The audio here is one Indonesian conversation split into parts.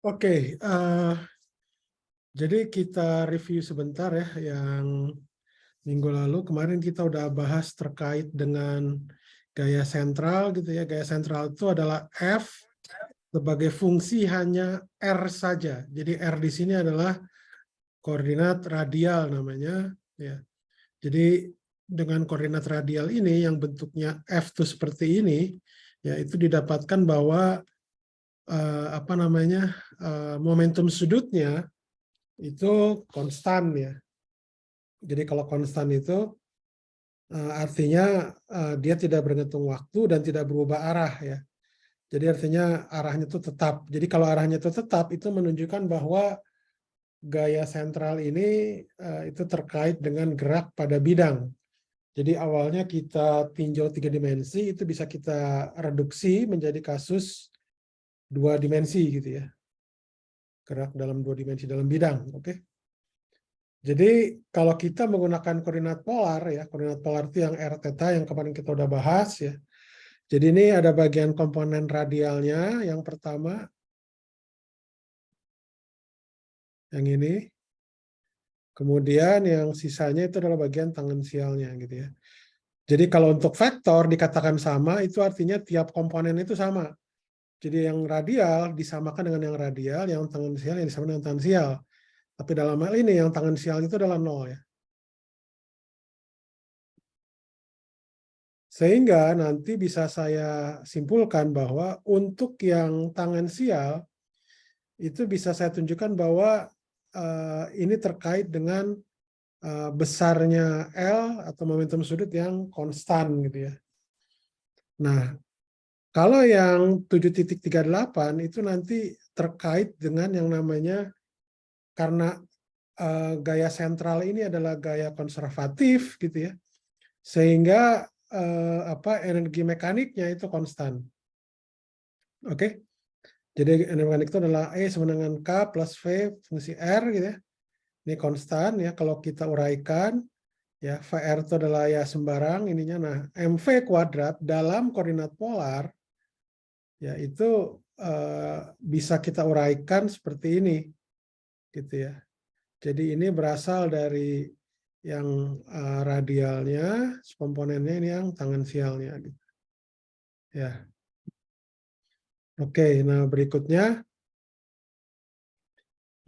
Oke, jadi kita review sebentar ya yang minggu lalu. Kemarin kita udah bahas terkait dengan gaya sentral gitu ya. Gaya sentral itu adalah F sebagai fungsi hanya R saja. Jadi R di sini adalah koordinat radial namanya ya. Jadi dengan koordinat radial ini yang bentuknya F itu seperti ini, ya itu didapatkan bahwa momentum sudutnya itu konstan ya. Jadi kalau konstan itu artinya dia tidak bergantung waktu dan tidak berubah arah ya. Jadi artinya arahnya itu tetap. Jadi kalau arahnya itu tetap itu menunjukkan bahwa gaya sentral ini itu terkait dengan gerak pada bidang. Jadi awalnya kita tinjau 3 dimensi itu bisa kita reduksi menjadi kasus 2 dimensi gitu ya. Gerak dalam 2 dimensi dalam bidang, oke? Jadi kalau kita menggunakan koordinat polar ya, koordinat polar itu yang r theta yang kemarin kita udah bahas ya. Jadi ini ada bagian komponen radialnya yang pertama, yang ini. Kemudian yang sisanya itu adalah bagian tangensialnya gitu ya. Jadi kalau untuk vektor dikatakan sama, itu artinya tiap komponen itu sama. Jadi yang radial disamakan dengan yang radial, yang tangensial yang disamakan dengan tangensial. Tapi dalam hal ini yang tangensial itu adalah 0 ya. Sehingga nanti bisa saya simpulkan bahwa untuk yang tangensial itu bisa saya tunjukkan bahwa ini terkait dengan besarnya L atau momentum sudut yang konstan gitu ya. Nah, kalau yang 7.38 itu nanti terkait dengan yang namanya karena gaya sentral ini adalah gaya konservatif gitu ya. Sehingga energi mekaniknya itu konstan. Oke. Jadi energi mekanik itu adalah E sama dengan K plus V fungsi R gitu ya. Ini konstan ya, kalau kita uraikan ya VR itu adalah ya sembarang ininya. Nah, MV kuadrat dalam koordinat polar ya itu bisa kita uraikan seperti ini gitu ya. Jadi ini berasal dari yang radialnya, komponennya ini yang tangensialnya gitu. Ya. Oke, nah berikutnya.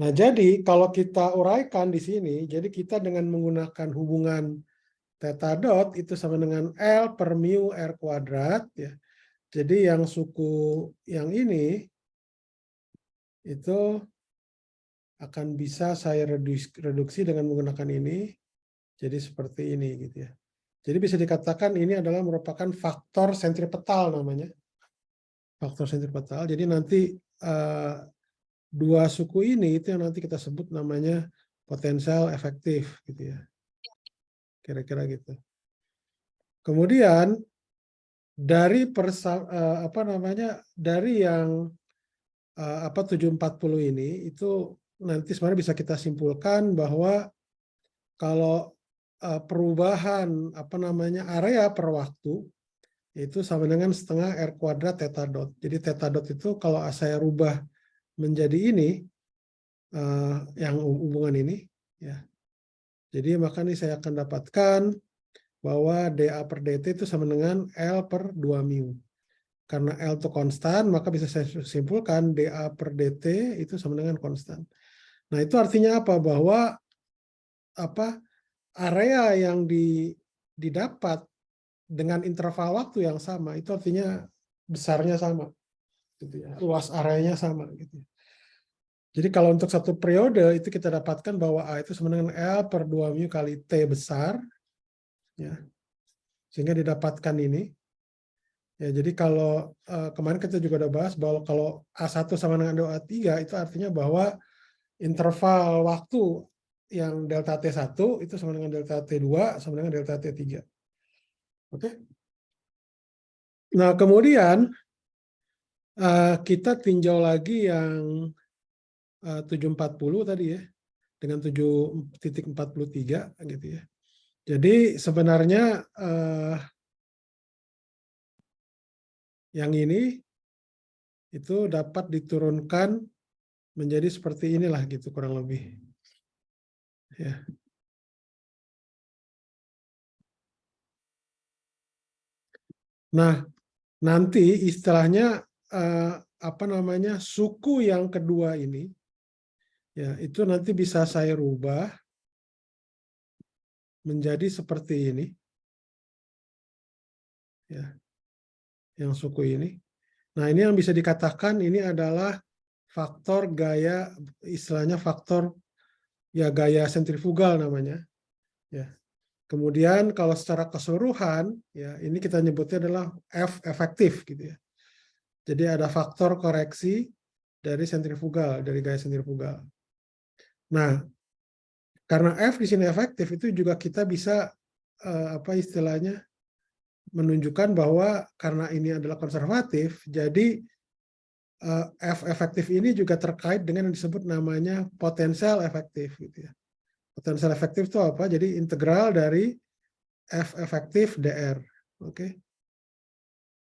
Nah, jadi kalau kita uraikan di sini, jadi kita dengan menggunakan hubungan theta dot itu sama dengan L per mu R kuadrat ya. Jadi yang suku yang ini itu akan bisa saya reduksi dengan menggunakan ini. Jadi seperti ini gitu ya. Jadi bisa dikatakan ini adalah merupakan faktor sentripetal namanya. Faktor sentripetal. Jadi nanti dua suku ini itu yang nanti kita sebut namanya potensial efektif gitu ya. Kira-kira gitu. Kemudian dari dari yang 740 ini itu nanti sebenarnya bisa kita simpulkan bahwa kalau perubahan area per waktu itu sama dengan setengah R kuadrat theta dot. Jadi theta dot itu kalau saya rubah menjadi ini yang hubungan ini ya. Jadi maka ini saya akan dapatkan bahwa dA per dt itu sama dengan L per 2 mu. Karena L itu konstan, maka bisa saya simpulkan dA per dt itu sama dengan konstan. Nah, itu artinya apa? Bahwa area yang didapat dengan interval waktu yang sama, itu artinya besarnya sama. Gitu ya. Luas areanya sama. Gitu. Jadi kalau untuk satu periode, itu kita dapatkan bahwa A itu sama dengan L per 2 mu kali T besar. Ya. Sehingga didapatkan ini. Ya, jadi kalau kemarin kita juga udah bahas bahwa kalau A1 sama dengan A3 itu artinya bahwa interval waktu yang delta T1 itu sama dengan delta T2 sama dengan delta T3. Oke. Nah, kemudian kita tinjau lagi yang 740 tadi ya dengan 7.43 gitu ya. Jadi sebenarnya yang ini itu dapat diturunkan menjadi seperti inilah gitu kurang lebih. Ya. Nah, nanti istilahnya apa namanya suku yang kedua ini, ya itu nanti bisa saya rubah menjadi seperti ini, ya, yang suku ini. Nah, ini yang bisa dikatakan ini adalah faktor gaya, istilahnya faktor ya gaya sentrifugal namanya. Ya. Kemudian kalau secara keseluruhan, ya ini kita nyebutnya adalah F efektif gitu ya. Jadi ada faktor koreksi dari sentrifugal, dari gaya sentrifugal. Nah, karena F di sini efektif itu juga kita bisa apa istilahnya menunjukkan bahwa karena ini adalah konservatif, jadi F efektif ini juga terkait dengan yang disebut namanya potensial efektif gitu ya. Potensial efektif itu apa? Jadi integral dari F efektif DR. Oke.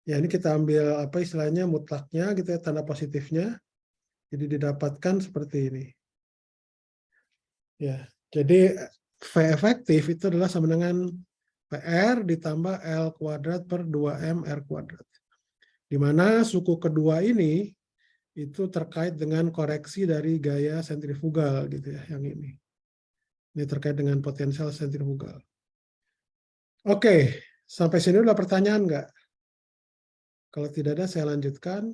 Ya ini kita ambil apa istilahnya mutlaknya gitu ya, tanda positifnya. Jadi didapatkan seperti ini. Ya. Jadi V efektif itu adalah sama dengan PR ditambah L kuadrat per 2M R kuadrat. Di mana suku kedua ini itu terkait dengan koreksi dari gaya sentrifugal gitu ya, yang ini. Ini terkait dengan potensial sentrifugal. Oke, sampai sini udah pertanyaan nggak? Kalau tidak ada, saya lanjutkan.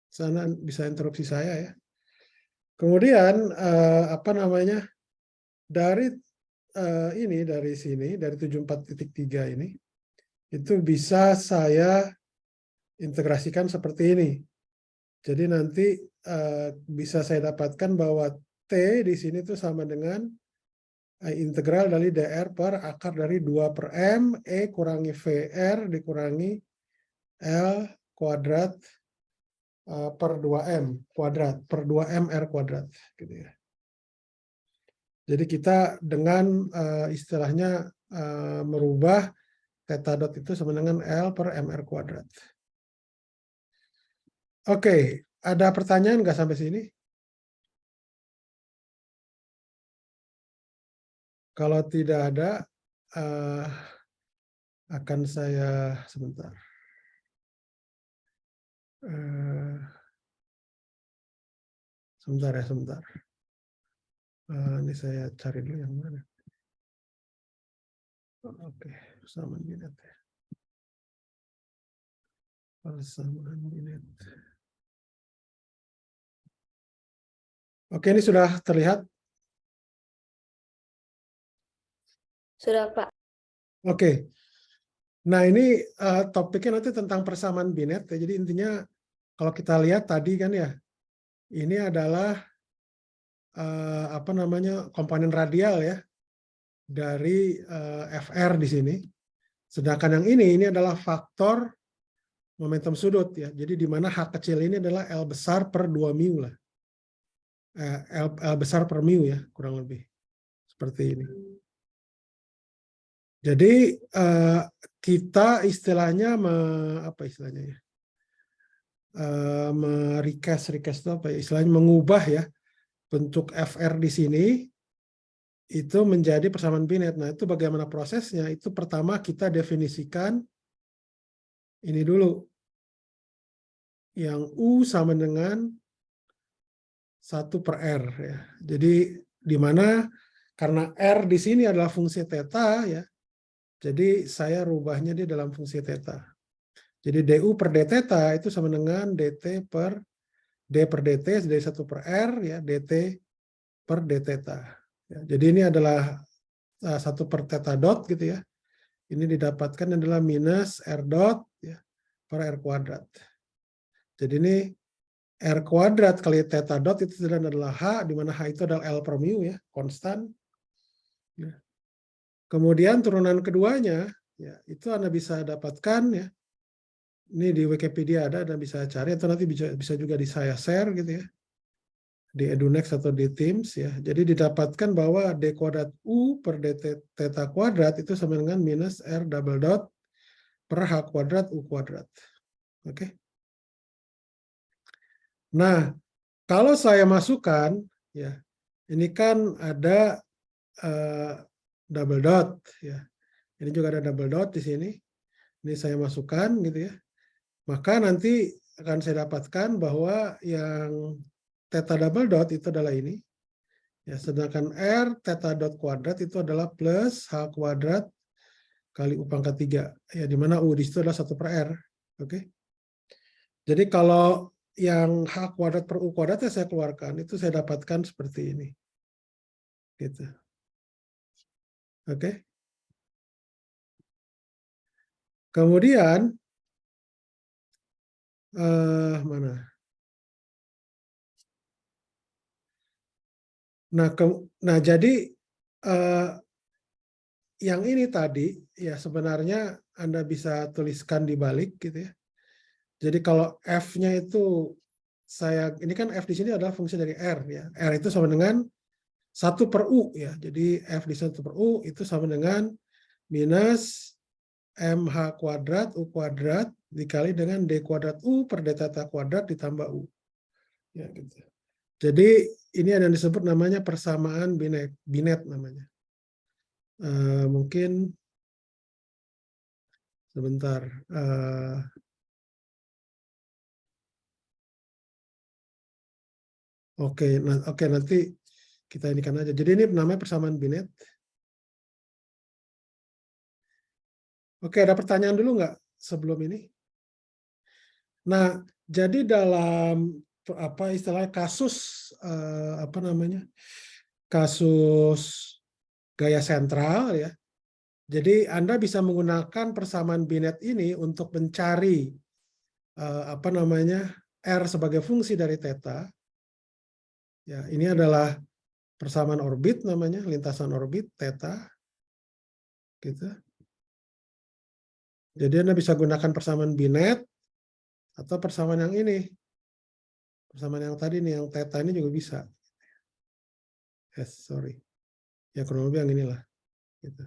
Sana bisa interupsi saya ya. Kemudian apa namanya dari ini dari sini dari 74.3 ini itu bisa saya integrasikan seperti ini. Jadi nanti bisa saya dapatkan bahwa T di sini itu sama dengan integral dari DR per akar dari 2 per M, E kurangi VR dikurangi L kuadrat per 2M kuadrat, per 2M R kuadrat. Gitu ya. Jadi kita dengan istilahnya merubah theta dot itu sama dengan L per MR kuadrat. Oke, ada pertanyaan nggak sampai sini? Kalau tidak ada, akan saya sebentar. Sebentar ya, sebentar. Ini saya cari dulu yang mana. Oke, persamaan binet. Persamaan binet. Oke, ini sudah terlihat? Sudah, Pak. Oke. Nah, ini topiknya nanti tentang persamaan binet. Jadi intinya kalau kita lihat tadi kan ya, ini adalah apa namanya komponen radial ya dari FR di sini. Sedangkan yang ini adalah faktor momentum sudut ya. Jadi di mana H kecil ini adalah L besar per 2 mu lah. L besar per mu ya, kurang lebih. Seperti ini. Jadi kita istilahnya apa istilahnya ya? Request itu apa ya? Istilahnya mengubah ya bentuk FR di sini itu menjadi persamaan binet. Nah, itu bagaimana prosesnya? Itu pertama kita definisikan ini dulu. Yang U sama dengan 1 per R ya. Jadi di mana karena R di sini adalah fungsi theta ya. Jadi saya rubahnya di dalam fungsi theta. Jadi du per d theta itu sama dengan dt per d per dt dari 1 per R ya dt per d theta. Ya, jadi ini adalah 1 per theta dot gitu ya. Ini didapatkan adalah minus R dot ya, per R kuadrat. Jadi ini R kuadrat kali theta dot itu adalah H, di mana H itu adalah L per mu ya, konstan. Ya. Kemudian turunan keduanya, ya itu Anda bisa dapatkan ya. Ini di Wikipedia ada, Anda bisa cari atau nanti bisa juga di saya share gitu ya. Di EduNext atau di Teams ya. Jadi didapatkan bahwa D kuadrat U per D theta kuadrat itu sama dengan minus R double dot per H kuadrat U kuadrat. Oke. Nah, kalau saya masukkan, ya, ini kan ada double dot, ya. Ini juga ada double dot di sini. Ini saya masukkan, gitu ya. Maka nanti akan saya dapatkan bahwa yang theta double dot itu adalah ini. Ya, sedangkan R theta dot kuadrat itu adalah plus H kuadrat kali U pangkat 3. Ya, di mana U di situ adalah 1/R. Oke. Jadi kalau yang H kuadrat per U kuadrat yang saya keluarkan, itu saya dapatkan seperti ini. Gitu. Oke. Kemudian, mana? Nah, jadi yang ini tadi, ya sebenarnya Anda bisa tuliskan di balik, gitu ya. Jadi kalau F-nya itu, ini kan F di sini adalah fungsi dari R, ya. R itu sama dengan 1/U, ya. Jadi F di 1/U itu sama dengan minus MH kuadrat U kuadrat dikali dengan D kuadrat U per D theta kuadrat ditambah U. Ya, gitu. Jadi ini ada yang disebut namanya persamaan Binet namanya. Mungkin sebentar. Oke, nanti kita inikan aja. Jadi ini namanya persamaan Binet. Oke, ada pertanyaan dulu nggak sebelum ini? Nah, jadi dalam apa istilahnya kasus kasus gaya sentral, ya. Jadi Anda bisa menggunakan persamaan Binet ini untuk mencari R sebagai fungsi dari theta. Ya, ini adalah persamaan orbit namanya, lintasan orbit theta. Gitu. Jadi Anda bisa gunakan persamaan Binet atau persamaan yang ini. Persamaan yang tadi nih, yang theta ini juga bisa. Sorry. Ya kurang lebih yang inilah. Gitu.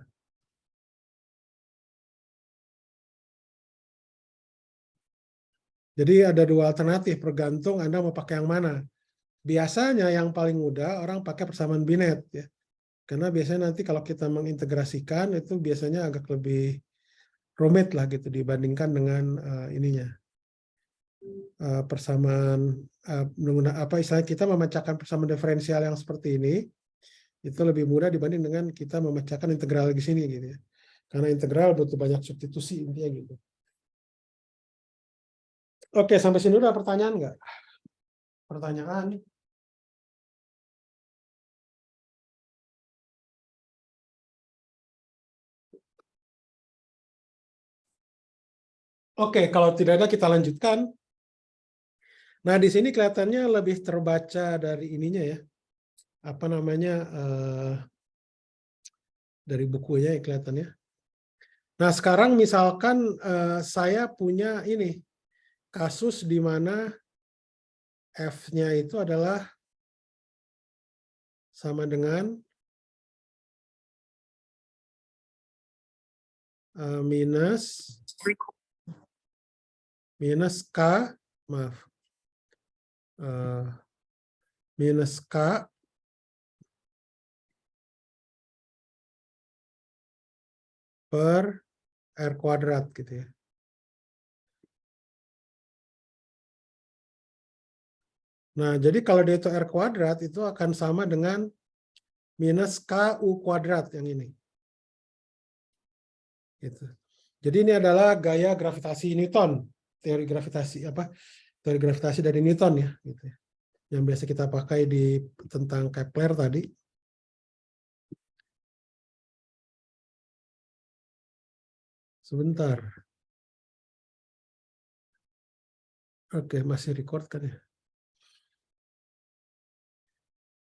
Jadi ada dua alternatif, tergantung Anda mau pakai yang mana. Biasanya yang paling mudah orang pakai persamaan Binet, ya. Karena biasanya nanti kalau kita mengintegrasikan itu biasanya agak lebih rumit lah gitu dibandingkan dengan ininya. Persamaan istilahnya kita memecahkan persamaan diferensial yang seperti ini itu lebih mudah dibanding dengan kita memecahkan integral di sini, gitu ya. Karena integral butuh banyak substitusi intinya gitu. Oke, sampai sini udah pertanyaan nggak? Pertanyaan? Oke, kalau tidak ada kita lanjutkan. Nah, di sini kelihatannya lebih terbaca dari ininya ya. Apa namanya? Dari bukunya ya kelihatannya. Nah, sekarang misalkan saya punya ini kasus di mana F-nya itu adalah sama dengan minus K, maaf, minus K per R kuadrat gitu ya. Nah, jadi kalau dia itu R kuadrat itu akan sama dengan minus KU kuadrat yang ini. Gitu. Jadi ini adalah gaya gravitasi Newton, teori gravitasi dari Newton ya, gitu ya. Yang biasa kita pakai di tentang Kepler tadi. Sebentar. Oke, masih record kan ya?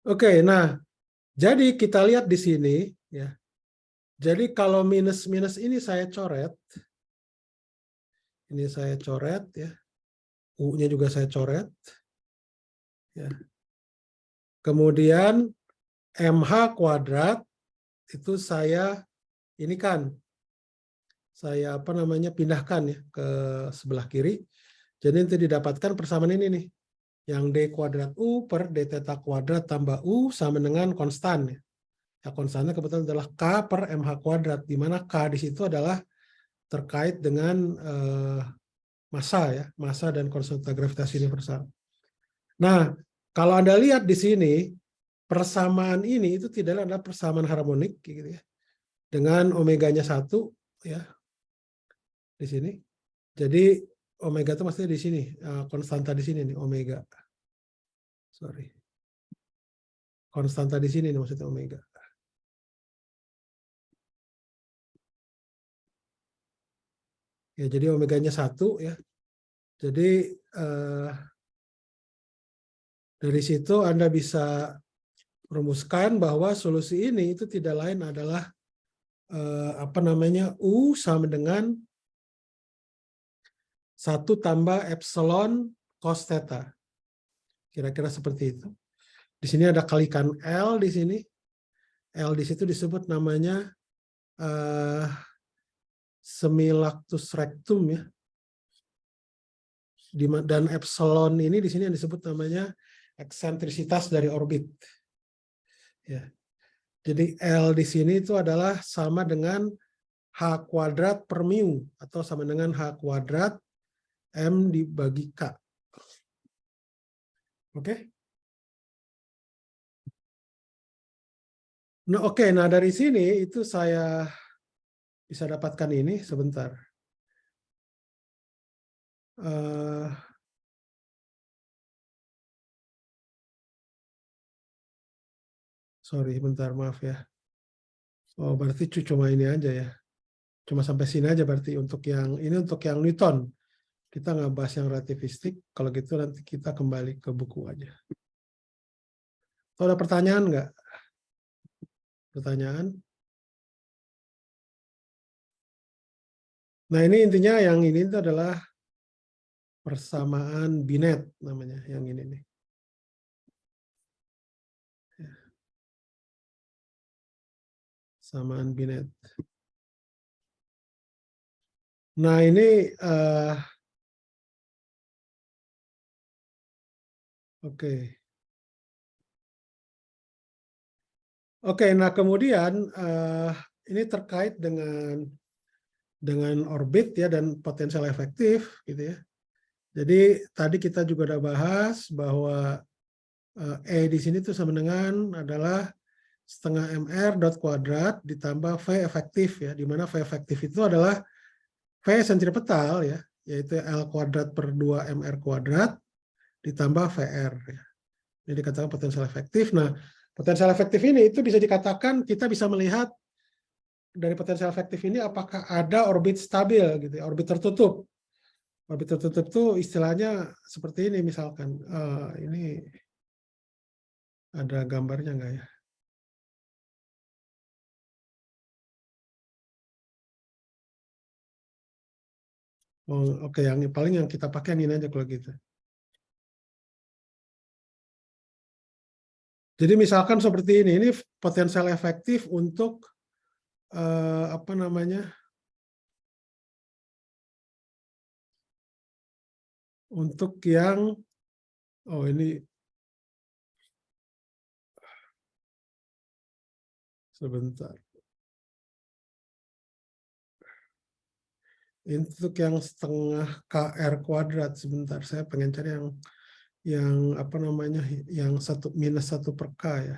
Oke, nah, jadi kita lihat di sini ya. Jadi kalau minus-minus ini saya coret. Ini saya coret ya. U-nya juga saya coret. Ya. Kemudian MH kuadrat itu saya ini kan saya pindahkan ya ke sebelah kiri. Jadi nanti didapatkan persamaan ini nih. Yang D kuadrat U per D theta kuadrat tambah U sama dengan konstan. Ya, konstannya kebetulan adalah K per MH kuadrat, di mana K di situ adalah terkait dengan massa, ya, massa dan konstanta gravitasi universal. Nah, kalau Anda lihat di sini, persamaan ini itu tidak adalah persamaan harmonik, gitu ya, dengan omeganya 1, ya, di sini. Jadi omega itu maksudnya di sini, konstanta di sini nih, omega. Sorry. Konstanta di sini nih maksudnya omega. Ya, jadi omeganya 1, ya. Jadi dari situ Anda bisa rumuskan bahwa solusi ini itu tidak lain adalah U sama dengan 1 tambah epsilon cos theta. Kira-kira seperti itu. Di sini ada kalikan L di sini. L di situ disebut namanya semilactus rectum, ya. Dan epsilon ini di sini yang disebut namanya eksentrisitas dari orbit. Ya. Jadi L di sini itu adalah sama dengan H kuadrat per mu, atau sama dengan H kuadrat M dibagi K. Oke? Nah, nah dari sini itu saya bisa dapatkan ini sebentar. Sorry, bentar, maaf ya. Oh, berarti cuma ini aja ya. Cuma sampai sini aja berarti untuk yang ini, untuk yang Newton. Kita nggak bahas yang relativistik. Kalau gitu nanti kita kembali ke buku aja. Ada pertanyaan nggak? Pertanyaan? Nah, ini intinya yang ini itu adalah persamaan Binet namanya, yang ini nih. Persamaan Binet. Nah, ini oke. Oke, nah kemudian ini terkait dengan orbit, ya, dan potensial efektif, gitu ya. Jadi tadi kita juga udah bahas bahwa E di sini tuh sama dengan adalah setengah mr dot kuadrat ditambah V efektif, ya, di mana V efektif itu adalah V sentripetal, ya, yaitu L kuadrat per 2 mr kuadrat ditambah VR, ya. Ini dikatakan potensial efektif. Nah, potensial efektif ini itu bisa dikatakan kita bisa melihat dari potensial efektif ini apakah ada orbit stabil, gitu ya, orbit tertutup. Orbit tertutup itu istilahnya seperti ini misalkan. Ini ada gambarnya nggak ya? Oh, oke, yang paling yang kita pakai yang ini aja kalau gitu. Jadi misalkan seperti ini potensial efektif untuk apa namanya? Untuk yang ini sebentar. Untuk yang setengah KR kuadrat, sebentar, saya pengen cari yang apa namanya, yang minus 1 per K, ya.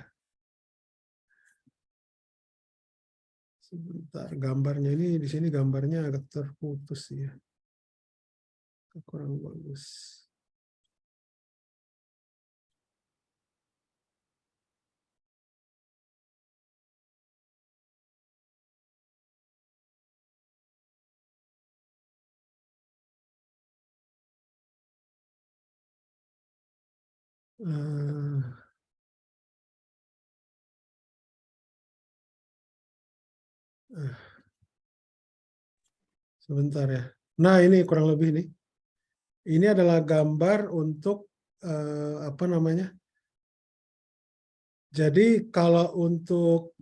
Sebentar, gambarnya ini di sini gambarnya agak terputus, ya. Kurang bagus. Sebentar, ya. Nah, ini kurang lebih nih. Ini adalah gambar untuk apa namanya? Jadi kalau untuk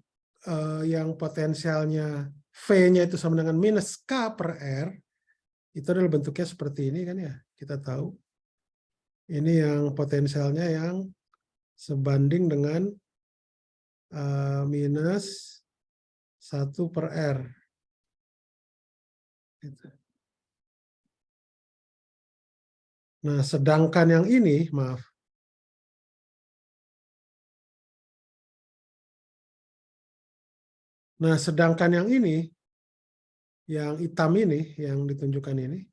yang potensialnya V-nya itu sama dengan minus K per R, itu adalah bentuknya seperti ini kan, ya. Kita tahu. Ini yang potensialnya yang sebanding dengan minus 1/R. Gitu. Nah, sedangkan yang ini, maaf. Nah, sedangkan yang ini, yang hitam ini, yang ditunjukkan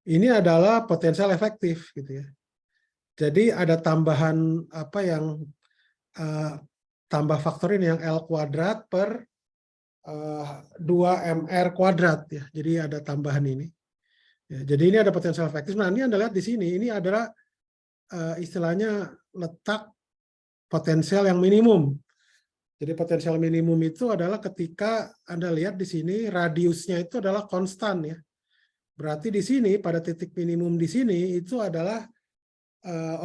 ini adalah potensial efektif, gitu ya. Jadi ada tambahan apa yang tambah faktor ini yang L kuadrat per 2MR kuadrat ya. Jadi ada tambahan ini. Ya, jadi ini ada potensial efektif. Nah, ini Anda lihat di sini, ini adalah istilahnya letak potensial yang minimum. Jadi potensial minimum itu adalah ketika Anda lihat di sini radiusnya itu adalah konstan ya. Berarti di sini pada titik minimum di sini itu adalah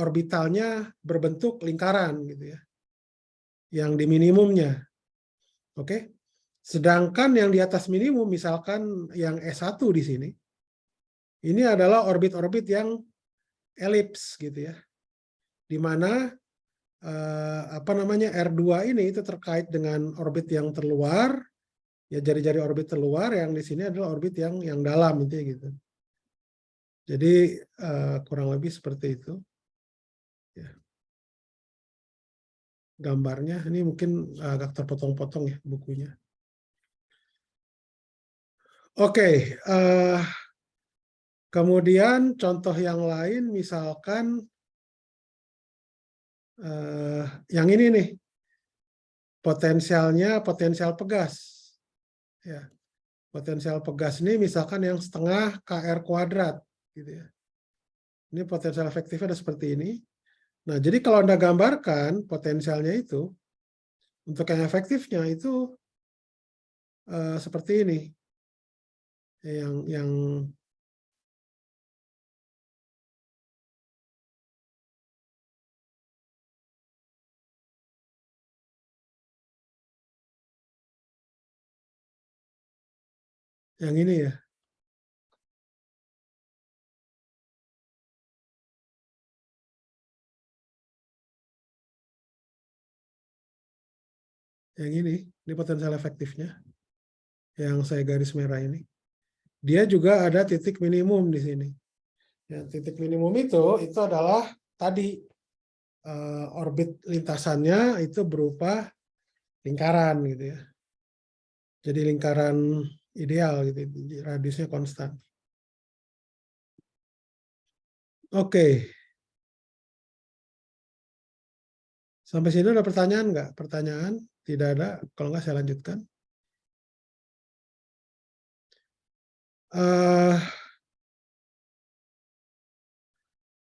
orbitalnya berbentuk lingkaran gitu ya. Yang di minimumnya. Oke. Sedangkan yang di atas minimum misalkan yang S1 di sini ini adalah orbit-orbit yang elips gitu ya. Di mana apa namanya R2 ini itu terkait dengan orbit yang terluar, ya jari-jari orbit terluar, yang di sini adalah orbit yang dalam intinya gitu. Jadi kurang lebih seperti itu. Ya. Gambarnya ini mungkin agak terpotong-potong ya bukunya. Oke, kemudian contoh yang lain misalkan yang ini nih, potensial pegas. Ya, potensial pegas ini misalkan yang setengah KR kuadrat, gitu ya. Ini potensial efektifnya ada seperti ini. Nah, jadi kalau Anda gambarkan potensialnya itu, untuk yang efektifnya itu seperti ini. Yang ini ya. Yang ini potensial efektifnya. Yang saya garis merah ini. Dia juga ada titik minimum di sini. Ya, titik minimum itu adalah tadi orbit lintasannya itu berupa lingkaran gitu ya. Jadi lingkaran ideal gitu, radiusnya konstan. Oke. Sampai sini ada pertanyaan nggak? Pertanyaan? Tidak ada. Kalau nggak saya lanjutkan.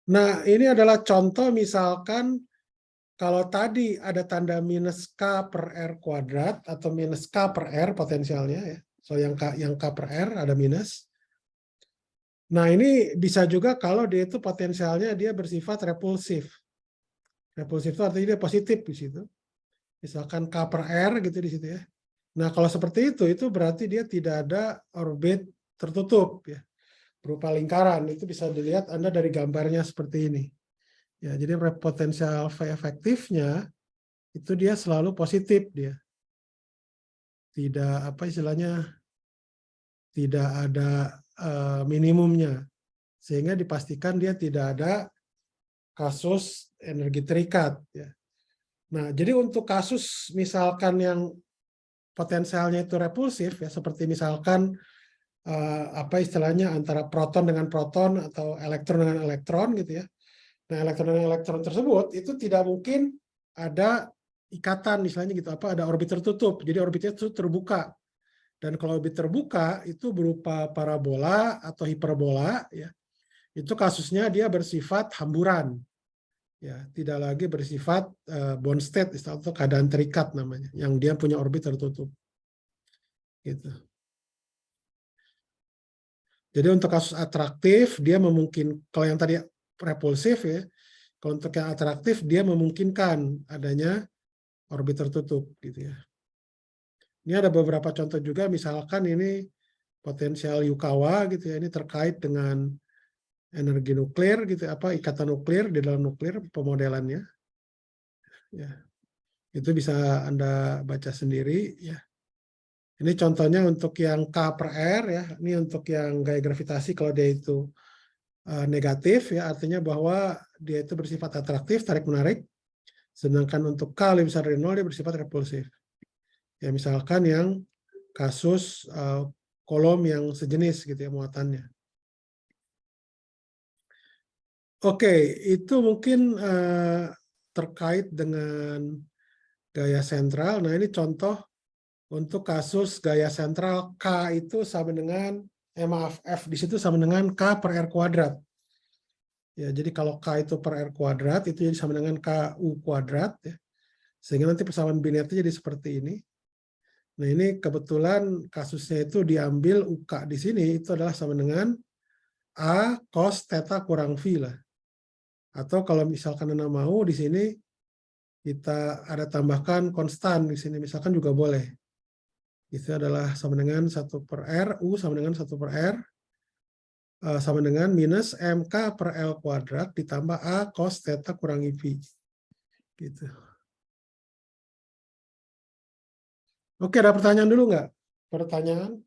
Nah, ini adalah contoh misalkan kalau tadi ada tanda minus K per R kuadrat atau minus K per R potensialnya ya. So yang K per R ada minus. Nah, ini bisa juga kalau dia itu potensialnya dia bersifat repulsif. Repulsif itu artinya dia positif di situ. Misalkan K per R gitu di situ ya. Nah, kalau seperti itu berarti dia tidak ada orbit tertutup ya. Berupa lingkaran. Itu bisa dilihat Anda dari gambarnya seperti ini. Ya, jadi potensial V efektifnya itu dia selalu positif dia. Tidak apa istilahnya tidak ada minimumnya. Sehingga dipastikan dia tidak ada kasus energi terikat ya. Nah, jadi untuk kasus misalkan yang potensialnya itu repulsif ya seperti misalkan apa istilahnya antara proton dengan proton atau elektron dengan elektron gitu ya. Nah, elektron dan elektron tersebut itu tidak mungkin ada ikatan misalnya gitu apa ada orbit tertutup. Jadi orbitnya itu terbuka. Dan kalau orbit terbuka itu berupa parabola atau hiperbola ya. Itu kasusnya dia bersifat hamburan. Ya, tidak lagi bersifat bond state atau keadaan terikat namanya yang dia punya orbit tertutup. Gitu. Jadi untuk kasus atraktif dia memungkinkan kalau yang tadi repulsif ya, kalau untuk yang atraktif dia memungkinkan adanya orbit tertutup gitu ya. Ini ada beberapa contoh juga misalkan ini potensial Yukawa gitu ya, ini terkait dengan energi nuklir gitu, ikatan nuklir di dalam nuklir pemodelannya. Ya, itu bisa Anda baca sendiri ya. Ini contohnya untuk yang K per R ya. Ini untuk yang gaya gravitasi kalau dia itu negatif ya, artinya bahwa dia itu bersifat atraktif, tarik-menarik. Sedangkan untuk K lebih besar dari 0 dia bersifat repulsif. Ya misalkan yang kasus kolom yang sejenis gitu ya muatannya. Oke, itu mungkin terkait dengan gaya sentral. Nah ini contoh untuk kasus gaya sentral K itu sama dengan, maaf, F di situ sama dengan K per R kuadrat. Ya, jadi kalau K itu per R kuadrat, itu jadi sama dengan KU kuadrat. Ya. Sehingga nanti persamaan binetnya jadi seperti ini. Nah ini kebetulan kasusnya itu diambil UK di sini, itu adalah sama dengan A cos theta kurang V lah. Atau kalau misalkan Anda mau di sini, kita ada tambahkan konstan di sini, misalkan juga boleh. Itu adalah sama dengan 1 per R, U sama dengan 1 per R, sama dengan minus MK per L kuadrat ditambah A cos theta kurang IV. Gitu. Oke, ada pertanyaan dulu nggak? Pertanyaan?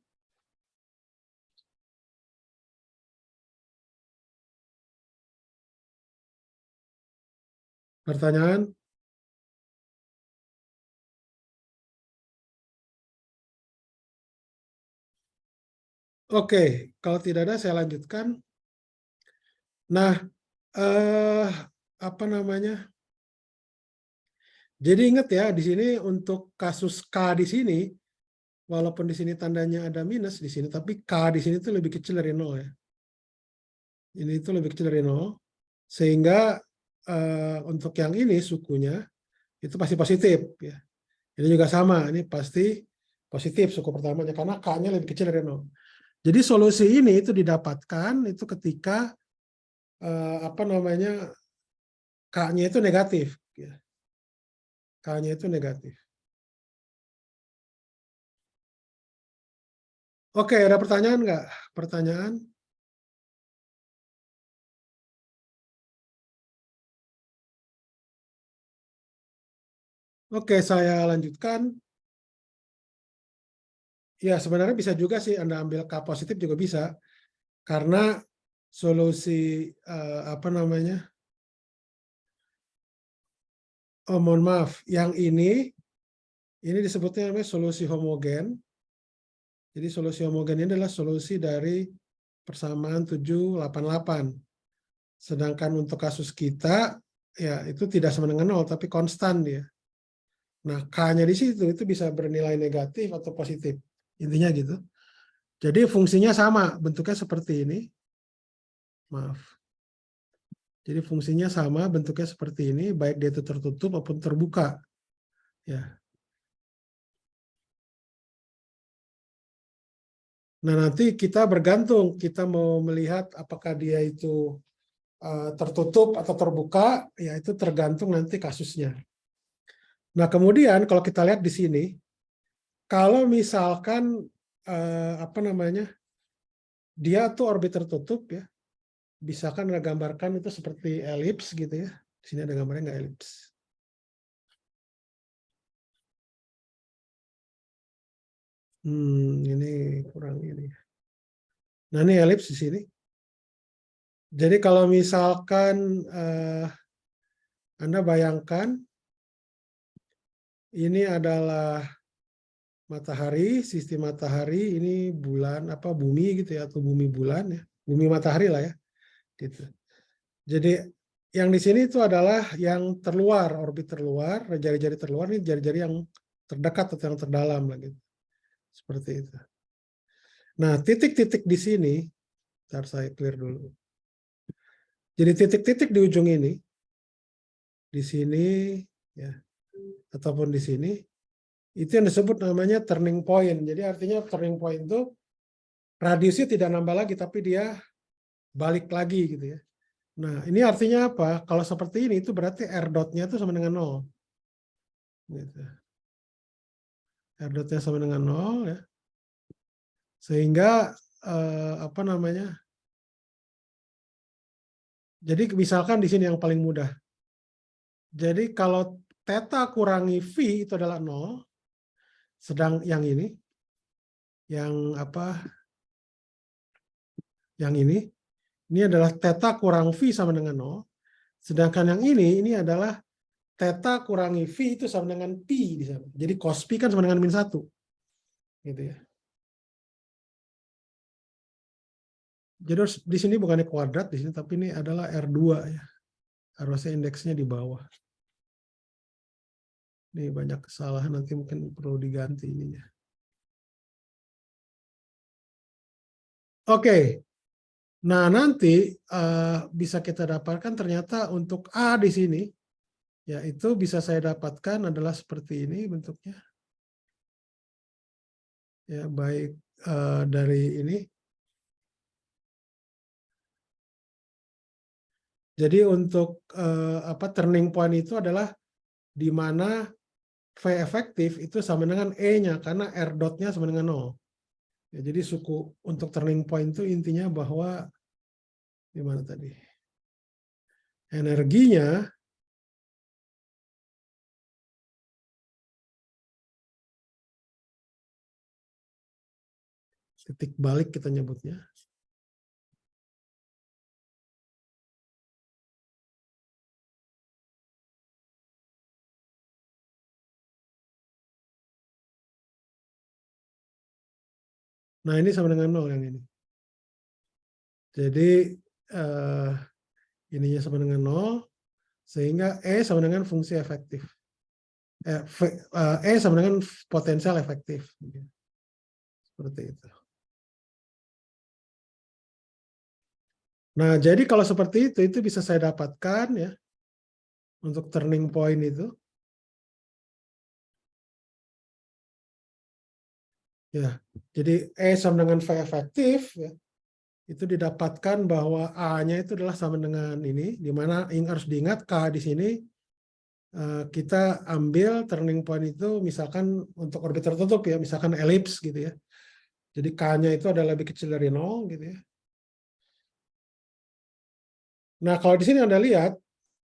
Pertanyaan? Oke, kalau tidak ada saya lanjutkan. Nah, apa namanya? Jadi ingat ya, di sini untuk kasus K di sini, walaupun di sini tandanya ada minus di sini, tapi K di sini itu lebih kecil dari 0 ya. Ini itu lebih kecil dari 0, sehingga untuk yang ini sukunya itu pasti positif ya. Ini juga sama, ini pasti positif suku pertamanya karena K-nya lebih kecil dari 0. Jadi solusi ini itu didapatkan itu ketika apa namanya K-nya itu negatif ya. K-nya itu negatif. Oke, ada pertanyaan nggak? Pertanyaan? Oke, saya lanjutkan. Ya, sebenarnya bisa juga sih Anda ambil K positif juga bisa. Karena solusi apa namanya? Oh, mohon maaf. Yang ini disebutnya namanya solusi homogen. Jadi solusi homogen ini adalah solusi dari persamaan 788. Sedangkan untuk kasus kita, ya itu tidak sama dengan 0, tapi konstan dia. Nah, K-nya di situ itu bisa bernilai negatif atau positif. Intinya gitu. Jadi fungsinya sama, bentuknya seperti ini. Maaf. Jadi fungsinya sama, bentuknya seperti ini, baik dia itu tertutup maupun terbuka. Ya. Nah, nanti kita bergantung, kita mau melihat apakah dia itu tertutup atau terbuka, ya itu tergantung nanti kasusnya. Nah, kemudian kalau kita lihat di sini, kalau misalkan apa namanya, dia tuh orbit tertutup ya, bisa kan ada gambarkan itu seperti elips gitu ya. Di sini ada gambarnya nggak elips? Ini kurang ini. Nah, ini elips di sini. Jadi kalau misalkan Anda bayangkan ini adalah matahari, sistem matahari, ini bulan apa bumi gitu ya, atau bumi bulan ya, bumi matahari lah ya, gitu. Jadi yang di sini itu adalah yang terluar, orbit terluar, jari-jari terluar ini jari-jari yang terdekat atau yang terdalam lah gitu. Seperti itu. Nah, titik-titik di sini, ntar saya clear dulu. Jadi titik-titik di ujung ini, di sini ya, ataupun di sini, itu yang disebut namanya turning point. Jadi artinya turning point itu radiusnya tidak nambah lagi, tapi dia balik lagi gitu ya. Nah, ini artinya apa? Kalau seperti ini, itu berarti R dot-nya itu sama dengan 0. Gitu. R dot-nya sama dengan 0 ya. Sehingga apa namanya? Jadi misalkan di sini yang paling mudah. Jadi kalau theta kurangi V itu adalah 0, sedang yang ini, yang apa? Yang ini adalah theta kurang V sama dengan 0. Sedangkan yang ini adalah theta kurangi V itu sama dengan Pi di sana. Jadi cos Pi kan sama dengan min 1. Gitu ya. Jadi di sini bukannya kuadrat di sini, tapi ini adalah R2 ya. Harusnya indeksnya di bawah. Ini banyak kesalahan, nanti mungkin perlu diganti ininya. Oke. Nah, nanti bisa kita dapatkan ternyata untuk A di sini, yaitu bisa saya dapatkan adalah seperti ini bentuknya. Ya, baik dari ini. Jadi untuk turning point itu adalah di mana V efektif itu sama dengan E-nya, karena R dot-nya sama dengan 0. Ya, jadi suku untuk turning point itu intinya bahwa di mana tadi? Energinya titik balik kita nyebutnya. Nah, ini sama dengan 0 yang ini. Jadi ininya sama dengan 0, sehingga E sama dengan fungsi efektif. E sama dengan potensial efektif. Seperti itu. Nah, jadi kalau seperti itu bisa saya dapatkan ya untuk turning point itu. Ya, jadi E sama dengan V efektif ya, itu didapatkan bahwa A-nya itu adalah sama dengan ini, di mana harus diingat K di sini kita ambil turning point itu misalkan untuk orbit tertutup ya, misalkan elips gitu ya. Jadi K-nya itu adalah lebih kecil dari 0 gitu ya. Nah, kalau di sini Anda lihat,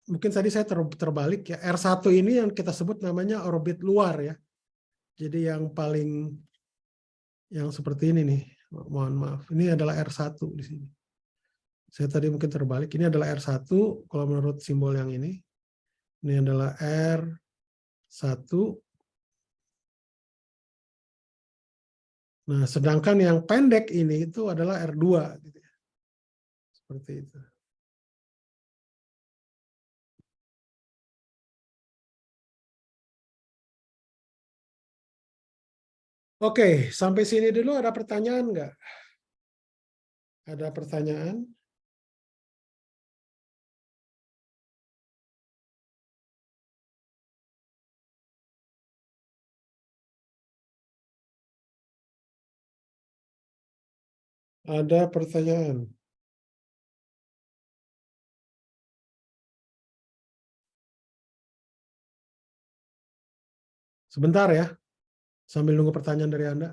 mungkin tadi saya terbalik ya, R1 ini yang kita sebut namanya orbit luar ya. Jadi yang paling, yang seperti ini nih, mohon maaf, ini adalah R1 di sini. Saya tadi mungkin terbalik, ini adalah R1 kalau menurut simbol yang ini. Ini adalah R1. Nah, sedangkan yang pendek ini itu adalah R2 gitu ya. Seperti itu. Oke, sampai sini dulu ada pertanyaan nggak? Ada pertanyaan? Ada pertanyaan? Sebentar ya, sambil nunggu pertanyaan dari Anda.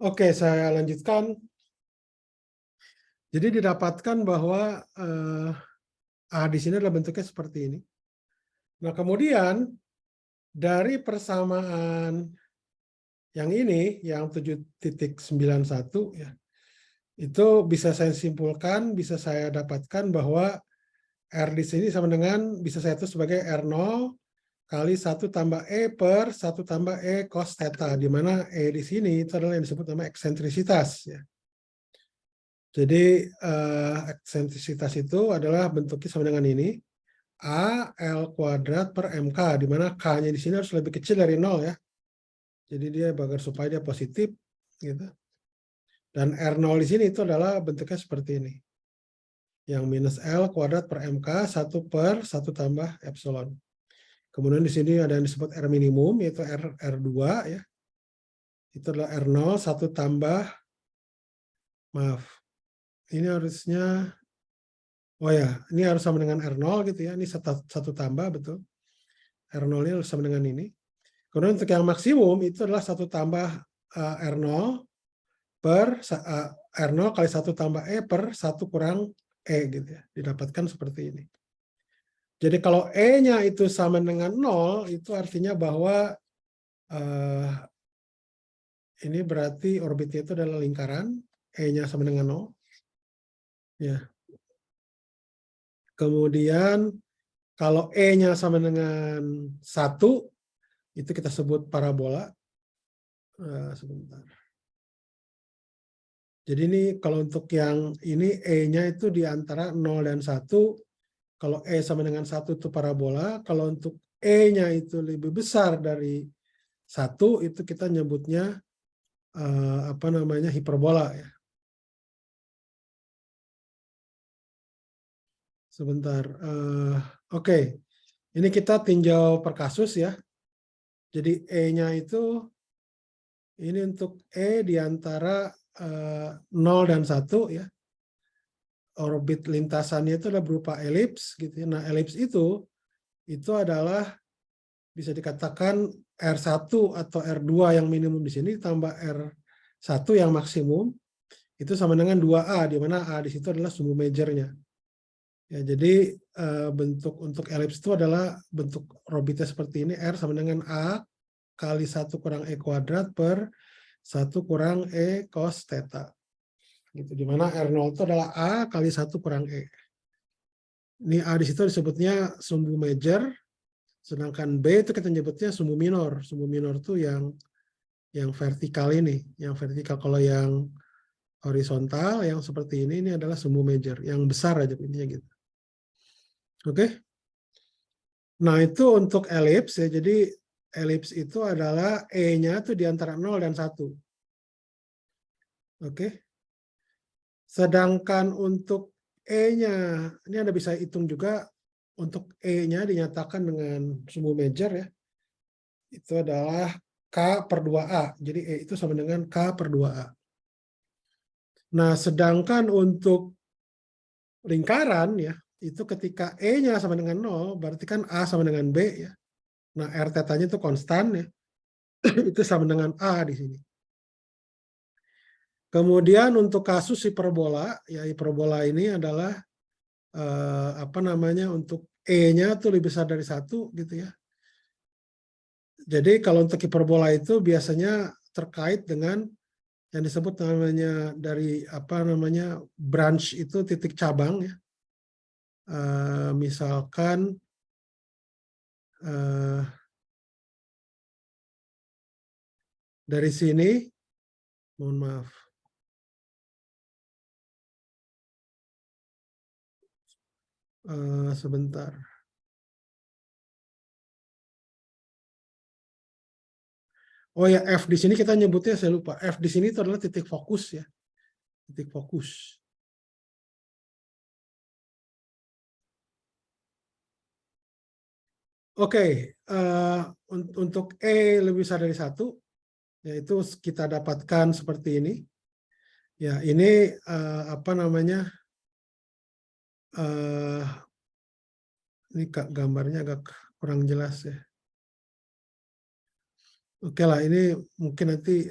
Oke, saya lanjutkan. Jadi didapatkan bahwa A di sini adalah bentuknya seperti ini. Nah, kemudian dari persamaan yang ini, yang 7.91, ya, itu bisa saya simpulkan, bisa saya dapatkan bahwa R di sini sama dengan, bisa saya tulis sebagai R0 kali 1 tambah E per 1 tambah E cos theta, di mana E di sini itu adalah yang disebut nama eksentrisitas. Ya. Jadi eksentrisitas itu adalah bentuknya sama dengan ini, A L kuadrat per MK, di mana K-nya di sini harus lebih kecil dari 0 ya. Jadi dia agar supaya dia positif, gitu. Dan R0 di sini itu adalah bentuknya seperti ini. Yang minus L kuadrat per MK 1 per 1 tambah epsilon. Kemudian di sini ada yang disebut R minimum, yaitu R2 ya. Itu adalah R0 1 tambah, maaf, ini harusnya, oh ya, ini harus sama dengan R0 gitu ya. Ini satu tambah, betul. R0 ini harus sama dengan ini. Kemudian untuk yang maksimum itu adalah 1 tambah R0 per R0 kali 1 tambah E per 1 kurang E gitu ya. Didapatkan seperti ini. Jadi kalau E-nya itu sama dengan 0, itu artinya bahwa ini berarti orbitnya itu adalah lingkaran, E-nya sama dengan 0. Ya. Kemudian kalau E-nya sama dengan 1, itu kita sebut parabola. Sebentar. Jadi ini kalau untuk yang ini E-nya itu di antara 0 dan 1. Kalau E sama dengan 1 itu parabola. Kalau untuk E-nya itu lebih besar dari 1, itu kita nyebutnya apa namanya, hiperbola ya. Sebentar. Oke. Ini kita tinjau per kasus ya. Jadi E-nya itu ini untuk E di antara 0 dan 1 ya. Orbit lintasannya itu adalah berupa elips gitu ya. Nah, elips itu adalah bisa dikatakan R1 atau R2 yang minimum di sini tambah R1 yang maksimum itu sama dengan 2A, di mana A di situ adalah sumbu majornya. Ya, jadi bentuk untuk elips itu adalah bentuk orbitnya seperti ini, R sama dengan A kali 1 kurang E kuadrat per 1 kurang E cos theta. Gitu, di mana R0 itu adalah A kali 1 kurang E. Ini A di situ disebutnya sumbu major, sedangkan B itu kita nyebutnya sumbu minor. Sumbu minor itu yang vertikal ini, yang vertikal. Kalau yang horizontal, yang seperti ini adalah sumbu major, yang besar aja intinya gitu. Oke. Nah, itu untuk elips ya. Jadi elips itu adalah E-nya itu di antara 0 dan 1. Oke. Sedangkan untuk E-nya, ini Anda bisa hitung juga, untuk E-nya dinyatakan dengan sumbu major ya. Itu adalah K per 2A. Jadi E itu sama dengan K per 2A. Nah, sedangkan untuk lingkaran ya, itu ketika E-nya sama dengan 0, berarti kan A sama dengan B ya. Nah, R theta-nya itu konstan ya. Itu sama dengan A di sini. Kemudian untuk kasus hiperbola, ya hiperbola ini adalah apa namanya, untuk E-nya tuh lebih besar dari 1 gitu ya. Jadi kalau untuk hiperbola itu biasanya terkait dengan yang disebut namanya dari apa namanya branch, itu titik cabang ya. Misalkan dari sini, mohon maaf. Sebentar. Oh ya, F di sini kita nyebutnya, saya lupa. F di sini itu adalah titik fokus ya. Titik fokus. Oke, untuk E lebih besar dari 1, yaitu kita dapatkan seperti ini. Ya, ini apa namanya, ini gambarnya agak kurang jelas ya. Oke lah, ini mungkin nanti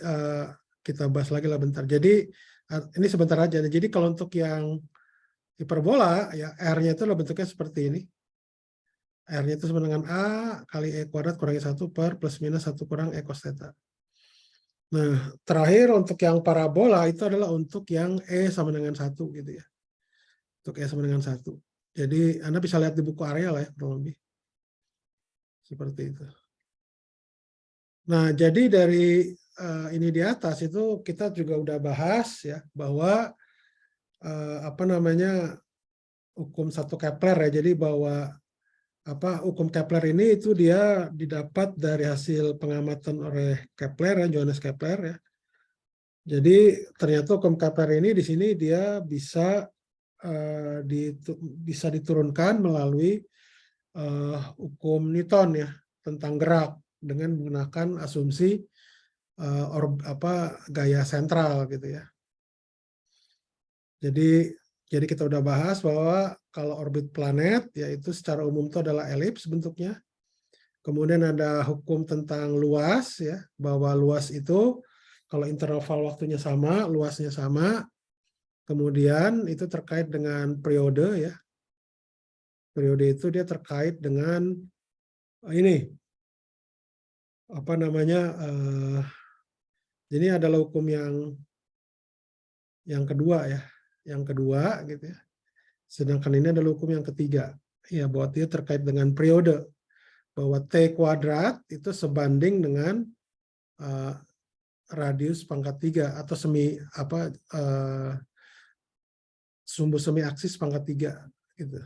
kita bahas lagi lah bentar. Jadi ini sebentar aja. Jadi kalau untuk yang hiperbola, ya R-nya itu bentuknya seperti ini. R-nya itu sama dengan A kali E kuadrat kurangi 1 per plus minus 1 kurang E cos theta. Nah, terakhir untuk yang parabola itu adalah untuk yang E sama dengan 1 gitu ya. Untuk E sama dengan 1. Jadi Anda bisa lihat di buku Ariel ya, kurang lebih. Seperti itu. Nah, jadi dari ini di atas itu kita juga udah bahas ya bahwa apa namanya hukum 1 Kepler ya. Jadi bahwa hukum Kepler ini itu dia didapat dari hasil pengamatan oleh Kepler ya, Johannes Kepler ya. Jadi ternyata hukum Kepler ini di sini dia bisa bisa diturunkan melalui hukum Newton ya tentang gerak dengan menggunakan asumsi gaya sentral gitu ya. Jadi kita udah bahas bahwa kalau orbit planet yaitu secara umum itu adalah elips bentuknya. Kemudian ada hukum tentang luas ya, bahwa luas itu kalau interval waktunya sama, luasnya sama. Kemudian itu terkait dengan periode ya. Periode itu dia terkait dengan ini apa namanya? Ini adalah hukum yang kedua ya, yang kedua gitu ya. Sedangkan ini adalah hukum yang ketiga, ya bahwa dia terkait dengan periode, bahwa T kuadrat itu sebanding dengan radius pangkat 3 atau sumbu semi aksis pangkat 3 gitu.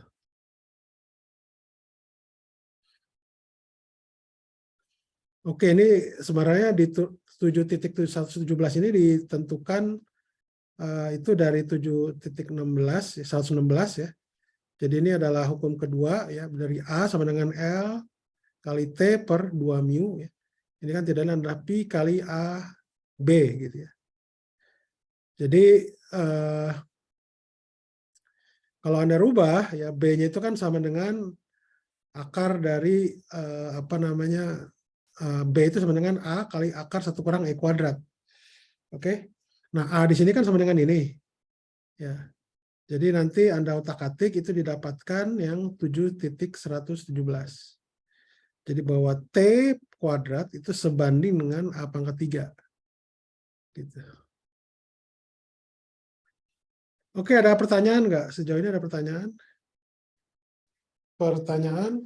Oke, ini sebenarnya di 7.117 ini ditentukan itu dari 7.16 116 ya. Jadi ini adalah hukum kedua ya, dari A sama dengan L kali T per 2 mu ya. Ini kan tidak lain adalah pi kali A B gitu ya. Jadi kalau Anda rubah ya B-nya itu kan sama dengan akar dari B itu sama dengan A kali akar 1 kurang E kuadrat. Oke. Nah, A di sini kan sama dengan ini. Ya. Jadi nanti Anda otak-atik itu didapatkan yang 7.117. Jadi bahwa T kuadrat itu sebanding dengan A pangkat 3. Gitu. Oke, ada pertanyaan nggak? Sejauh ini ada pertanyaan? Pertanyaan?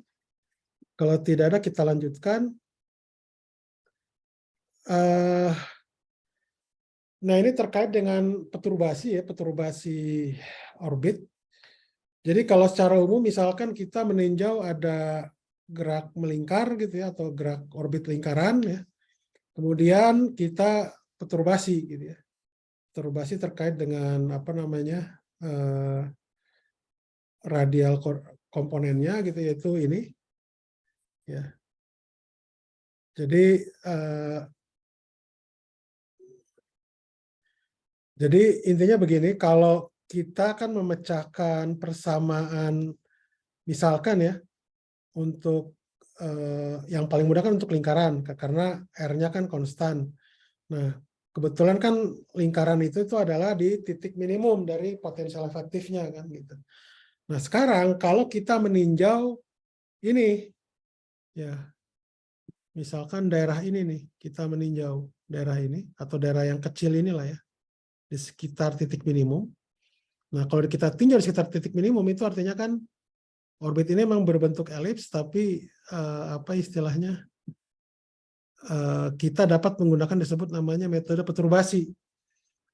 Kalau tidak ada, kita lanjutkan. Nah, ini terkait dengan perturbasi ya, perturbasi orbit. Jadi kalau secara umum misalkan kita meninjau ada gerak melingkar gitu ya, atau gerak orbit lingkaran ya. Kemudian kita perturbasi gitu ya. Perturbasi terkait dengan radial komponennya gitu, yaitu ini ya. Jadi intinya begini, kalau kita kan memecahkan persamaan misalkan ya untuk yang paling mudah kan untuk lingkaran karena R-nya kan konstan. Nah, kebetulan kan lingkaran itu adalah di titik minimum dari potensial efektifnya kan gitu. Nah, sekarang kalau kita meninjau ini ya, misalkan daerah ini nih, kita meninjau daerah ini atau daerah yang kecil inilah ya di sekitar titik minimum. Nah, kalau kita tinjau di sekitar titik minimum itu artinya kan orbit ini memang berbentuk elips, tapi istilahnya kita dapat menggunakan disebut namanya metode perturbasi.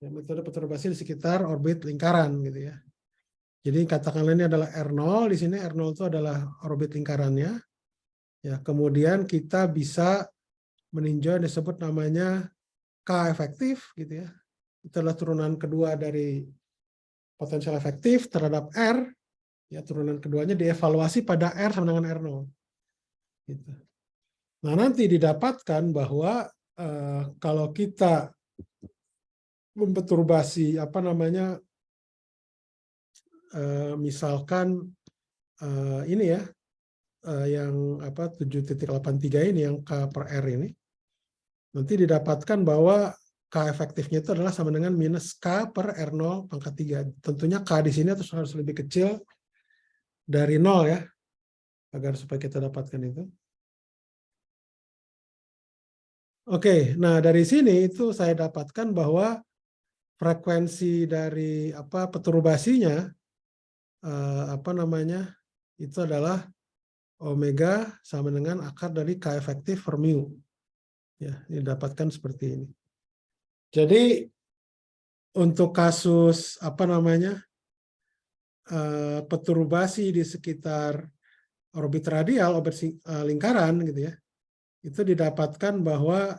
Ya, metode perturbasi di sekitar orbit lingkaran gitu ya. Jadi katakanlah ini adalah R0, di sini R0 itu adalah orbit lingkarannya. Ya, kemudian kita bisa meninjau yang disebut namanya K efektif gitu ya. Itu adalah turunan kedua dari potensial efektif terhadap R. Ya, turunan keduanya dievaluasi pada R sama dengan R0. Gitu. Nah, nanti didapatkan bahwa kalau kita memperturbasi misalkan ini ya yang 7.83 ini yang K per R ini, nanti didapatkan bahwa K efektifnya itu adalah sama dengan minus K per R0 pangkat 3. Tentunya K di sini harus lebih kecil dari 0 ya, agar supaya kita dapatkan itu. Oke, nah dari sini itu saya dapatkan bahwa frekuensi dari perturbasinya itu adalah omega sama dengan akar dari K efektif per mu. Ya, didapatkan seperti ini. Jadi untuk kasus perturbasi di sekitar orbit radial, orbit lingkaran gitu ya, itu didapatkan bahwa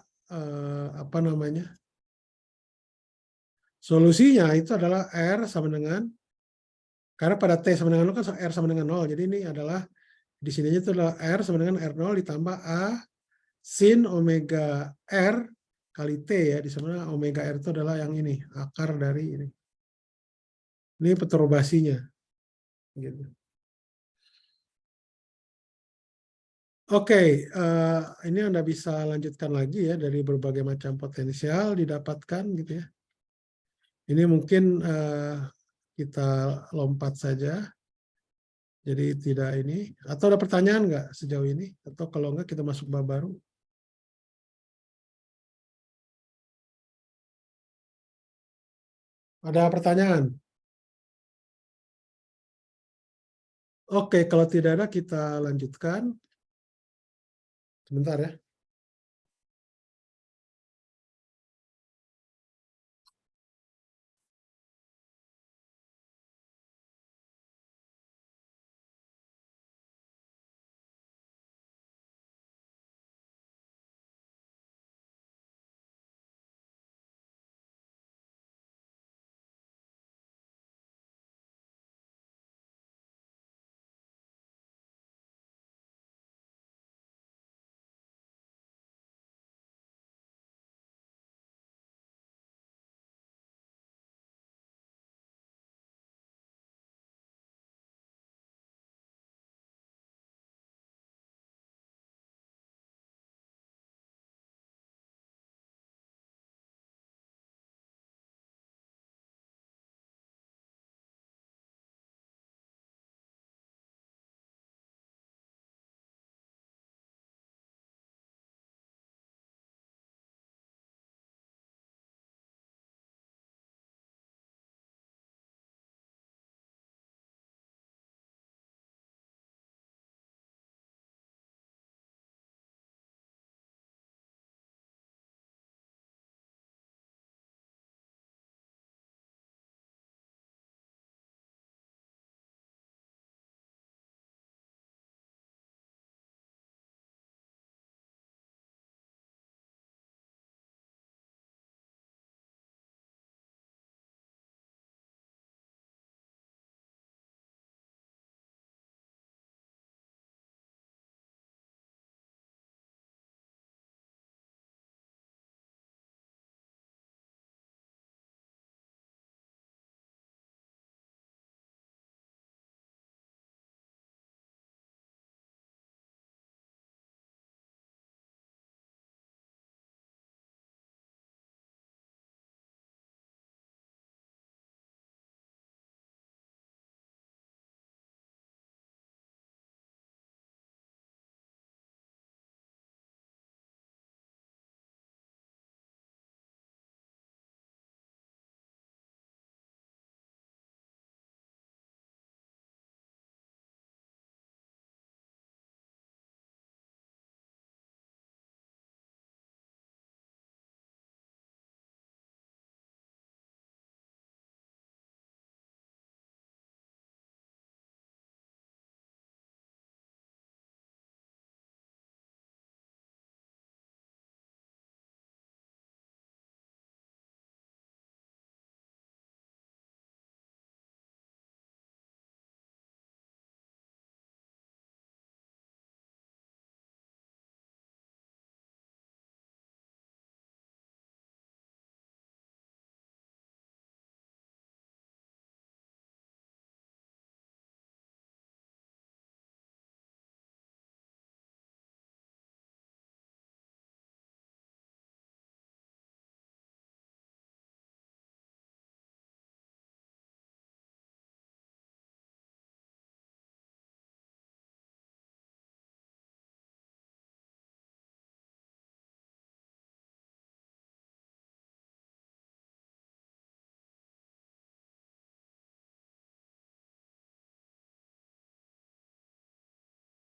solusinya itu adalah R sama dengan, karena pada T sama dengan 0 kan R sama dengan 0, jadi ini adalah di sininya itu adalah R sama dengan R0 ditambah A sin omega R kali T ya, di sana omega R itu adalah yang ini, akar dari ini. Ini perturbasinya. Gitu. Oke, ini Anda bisa lanjutkan lagi ya, dari berbagai macam potensial didapatkan gitu ya. Ini mungkin kita lompat saja. Jadi tidak ini. Atau ada pertanyaan nggak sejauh ini? Atau kalau nggak kita masuk bab baru. Ada pertanyaan? Oke, kalau tidak ada kita lanjutkan. Sebentar ya.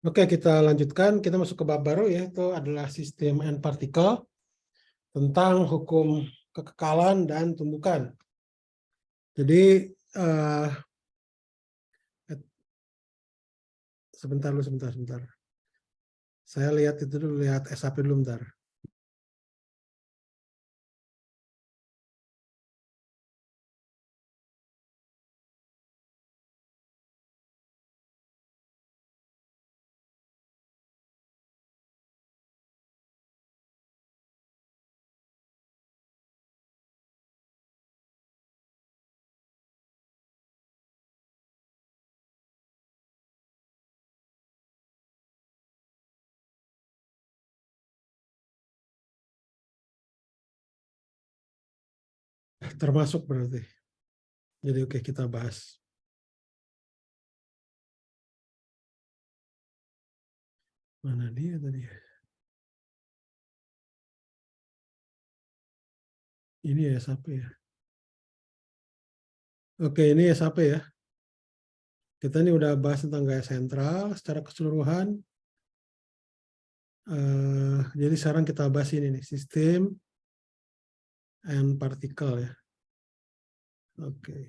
Oke, kita lanjutkan. Kita masuk ke bab baru, yaitu adalah sistem and particle tentang hukum kekekalan dan tumbukan. Jadi sebentar. Saya lihat itu dulu, lihat SAP dulu bentar. Termasuk berarti. Jadi oke, kita bahas. Mana dia tadi? Ini ya SAP ya. Oke, ini SAP ya. Kita ini udah bahas tentang gaya sentral secara keseluruhan. Jadi sekarang kita bahas ini nih, sistem and particle ya. Oke.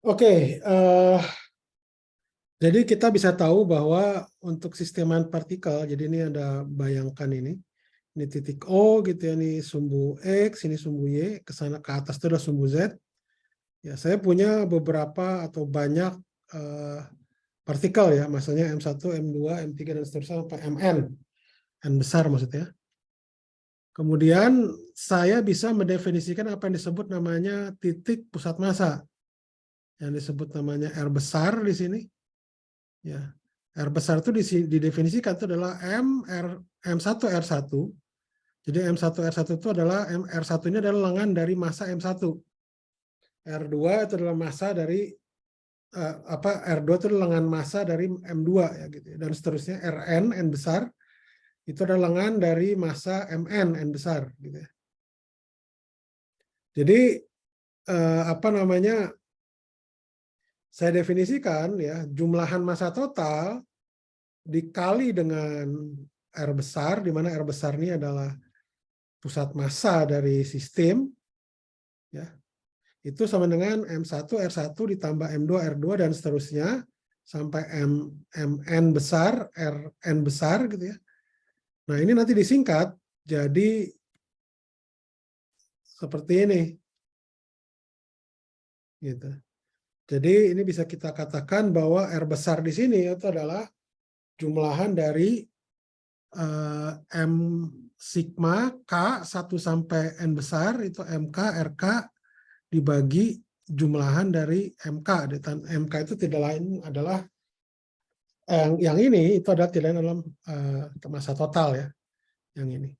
Oke, jadi kita bisa tahu bahwa untuk sistem and particle, jadi ini ada bayangkan ini titik O gitu ya, ini sumbu X, ini sumbu Y, ke sana ke atas itu ada sumbu Z. Ya, saya punya beberapa atau banyak partikel ya, maksudnya M1, M2, M3 dan seterusnya sampai Mn, N besar maksudnya. Kemudian saya bisa mendefinisikan apa yang disebut namanya titik pusat massa, yang disebut namanya R besar di sini. Ya, R besar itu didefinisikan itu adalah M1 R1. Jadi M1 R1 itu adalah R1 ini adalah lengan dari massa M1. R2 itu adalah massa dari R2 itu adalah lengan massa dari M2 ya gitu. Dan seterusnya Rn N besar itu adalah lengan dari massa Mn N besar gitu ya. Jadi apa namanya? Saya definisikan ya, jumlahan massa total dikali dengan R besar, di mana R besar ini adalah pusat massa dari sistem, ya, itu sama dengan M1 R1 ditambah M2 R2 dan seterusnya sampai Mn besar, Rn besar gitu ya. Nah, ini nanti disingkat jadi seperti ini. Gitu. Jadi ini bisa kita katakan bahwa R besar di sini itu adalah jumlahan dari M sigma K 1 sampai N besar itu MK, RK dibagi jumlahan dari MK. MK itu tidak lain adalah yang ini itu adalah tidak lain dalam massa total ya. Yang ini.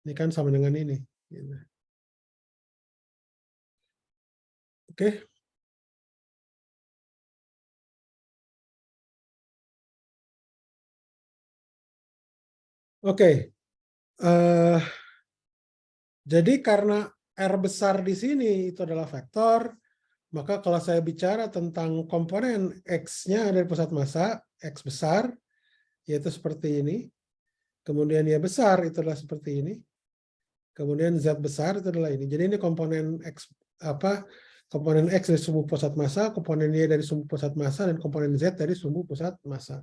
Ini kan sama dengan ini. Gitu. Oke. Oke. Jadi karena R besar di sini itu adalah vektor, maka kalau saya bicara tentang komponen X-nya dari pusat massa, X besar, yaitu seperti ini. Kemudian Y besar itu adalah seperti ini. Kemudian Z besar itu adalah ini. Jadi ini komponen X komponen X dari sumbu pusat massa, komponen Y dari sumbu pusat massa, dan komponen Z dari sumbu pusat massa.